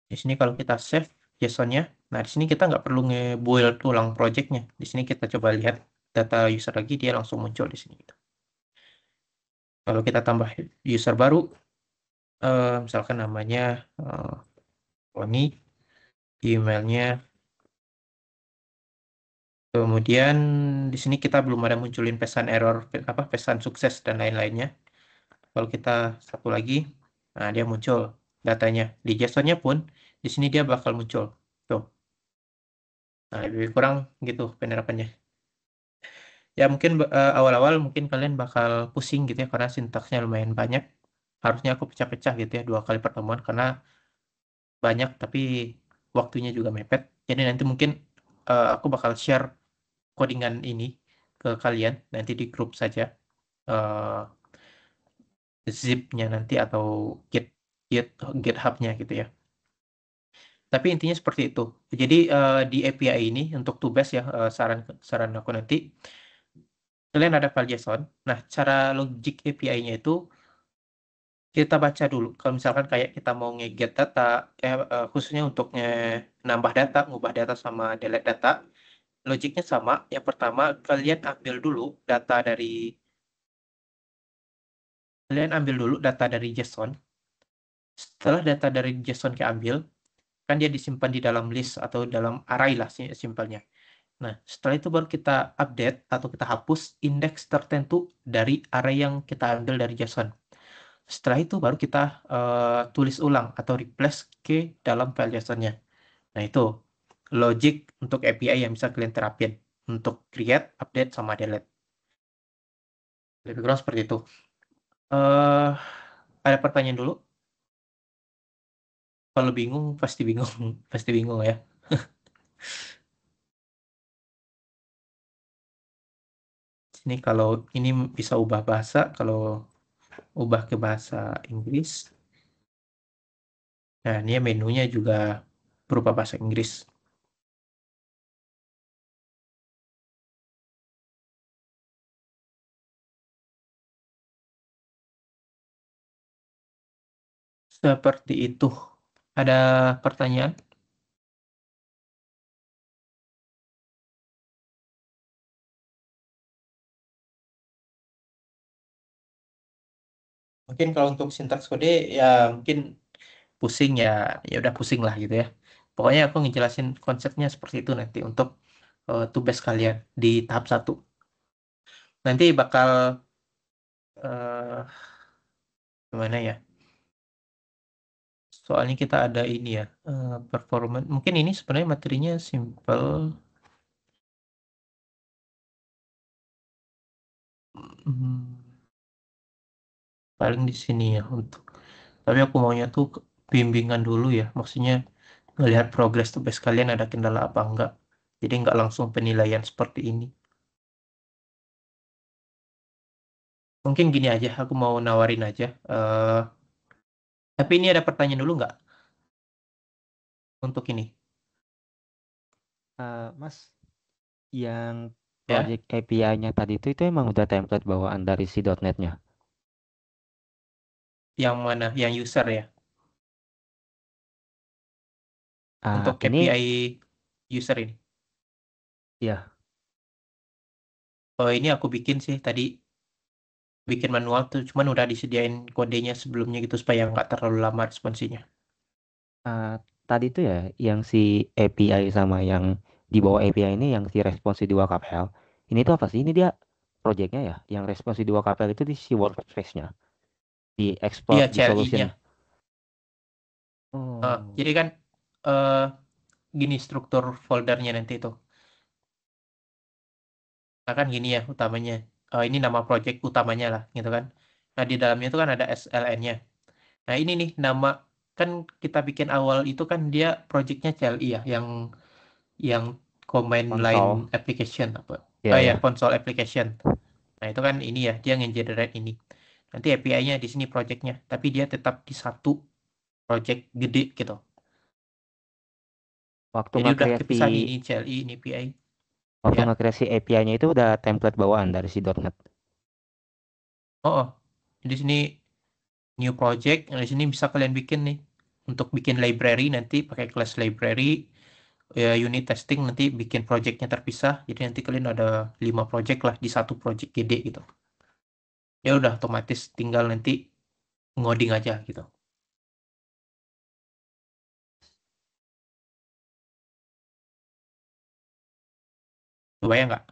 Speaker 1: Di sini kalau kita save JSON-nya, nah di sini kita nggak perlu nge-build ulang project-nya. Di sini kita coba lihat
Speaker 6: data user lagi, dia langsung muncul di sini gitu. Kalau kita tambah user baru, misalkan namanya Tony, emailnya, kemudian di sini kita belum ada munculin pesan error, pesan sukses dan lain-lainnya. Kalau kita satu lagi, nah dia muncul datanya. Di JSON-nya pun di sini dia bakal muncul. Tuh. Nah, lebih kurang gitu penerapannya. Ya mungkin awal-awal mungkin kalian bakal pusing gitu ya karena sintaksnya lumayan banyak. Harusnya aku pecah-pecah gitu ya 2 kali pertemuan karena banyak tapi waktunya juga mepet. Jadi nanti mungkin aku bakal share codingan ini ke kalian nanti di grup saja. eh, Zip-nya nanti atau git git GitHub-nya gitu ya. Tapi intinya seperti itu. Jadi di API ini untuk Tubes ya saran aku nanti kalian ada file JSON. Nah, cara logik API-nya itu kita baca dulu. Kalau misalkan kayak kita mau nge-get data, khususnya untuk nambah data, ngubah data sama delete data, logiknya sama. Yang pertama, kalian ambil dulu data dari JSON. Setelah data dari JSON keambil, kan dia disimpan di dalam list atau dalam array lah simpelnya. Nah, setelah itu baru kita update atau kita hapus indeks tertentu dari array yang kita ambil dari JSON. Setelah itu baru kita tulis ulang atau replace ke dalam file JSON-nya. Nah, itu logic untuk API yang bisa kalian terapin untuk create, update, sama delete. Lebih kurang seperti itu. eh ada pertanyaan dulu? Kalau bingung, pasti bingung. Pasti bingung ya. Ini kalau ini bisa ubah bahasa, kalau ubah ke bahasa Inggris. Nah, ini menunya juga berupa bahasa Inggris. Seperti itu. Ada pertanyaan? Mungkin kalau untuk sintaks kode ya mungkin pusing ya, ya udah pusing lah gitu ya. Pokoknya aku ngejelasin konsepnya seperti itu nanti untuk tugas kalian di tahap 1. Nanti bakal eh gimana ya? Soalnya kita ada ini ya, performance. Mungkin ini sebenarnya materinya simple. Hmm, paling di sini ya untuk. Tapi aku maunya tuh bimbingan dulu ya. Maksudnya ngelihat progres tugas kalian ada kendala apa enggak. Jadi nggak langsung penilaian seperti ini. Mungkin gini aja, aku mau nawarin aja. Tapi ini ada pertanyaan dulu nggak untuk ini?
Speaker 3: Mas, yang
Speaker 6: Ya,
Speaker 3: project API-nya tadi itu emang udah template bawaan dari si .NET-nya.
Speaker 6: yang mana? Yang user ya? Untuk
Speaker 3: Ini
Speaker 6: API user ini.
Speaker 3: ya
Speaker 6: Oh, ini aku bikin sih tadi. Bikin manual tuh, cuman udah disediain kodenya sebelumnya gitu supaya nggak terlalu lama responsinya.
Speaker 3: tadi itu ya yang si API sama yang di bawah API ini yang si responsi 2 KPL. Ini tuh apa sih? Ini dia projectnya ya, yang responsi 2 KPL itu di si workspace-nya, di export
Speaker 6: Iya,
Speaker 3: di solution.
Speaker 6: CLI-nya.
Speaker 3: Oh,
Speaker 6: Jadi kan eh gini struktur foldernya nanti itu. Nah, kan gini ya utamanya. Ini nama project utamanya lah gitu kan. Nah, di dalamnya itu kan ada SLN-nya. Nah, ini nih nama kan kita bikin awal itu kan dia projectnya CLI ya yang command line
Speaker 3: konsol.
Speaker 6: application apa.
Speaker 3: Ya
Speaker 6: Ya,
Speaker 3: ya.
Speaker 6: console application. Nah, itu kan ini ya, dia nge-generate ini. Nanti API-nya di sini project-nya, tapi dia tetap di satu project gede gitu.
Speaker 3: Waktu
Speaker 6: Jadi udah
Speaker 3: nge-create si
Speaker 6: kepisah nih, ini CLI, ini API.
Speaker 3: waktu
Speaker 6: Ya,
Speaker 3: nge-create si API-nya itu udah template bawaan dari si .NET.
Speaker 6: oh. Di sini new project, nah, di sini bisa kalian bikin nih. Untuk bikin library nanti pakai kelas library, ya unit testing nanti bikin projectnya terpisah. Jadi nanti kalian ada 5 project lah di satu project gede gitu. Ya udah otomatis tinggal nanti ngoding aja gitu. Kebayang nggak?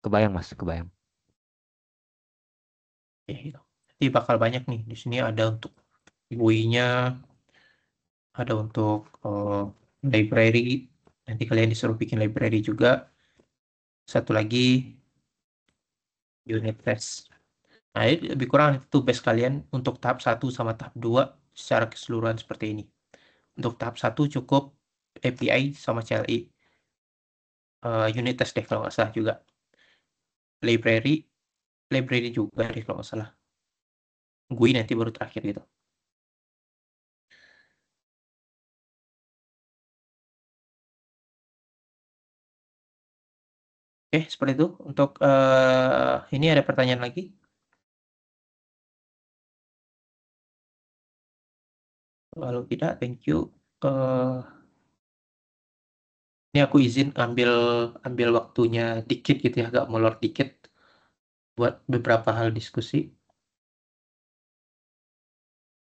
Speaker 3: Kebayang Mas, kebayang.
Speaker 6: Ya, gitu. Jadi bakal banyak nih. Di sini ada untuk GUI-nya, ada untuk library. Nanti kalian disuruh bikin library juga. Satu lagi unit test. Nah, ini lebih kurang itu base kalian untuk tahap 1 sama tahap 2 secara keseluruhan seperti ini. Untuk tahap 1 cukup API sama CLI. Unit test deh kalau nggak salah juga. Library juga deh kalau nggak salah. GUI nanti baru terakhir gitu. Oke, seperti itu. Untuk ini ada pertanyaan lagi? Kalau tidak, thank you. Ini aku izin ambil waktunya dikit gitu ya, agak molor dikit buat beberapa hal diskusi.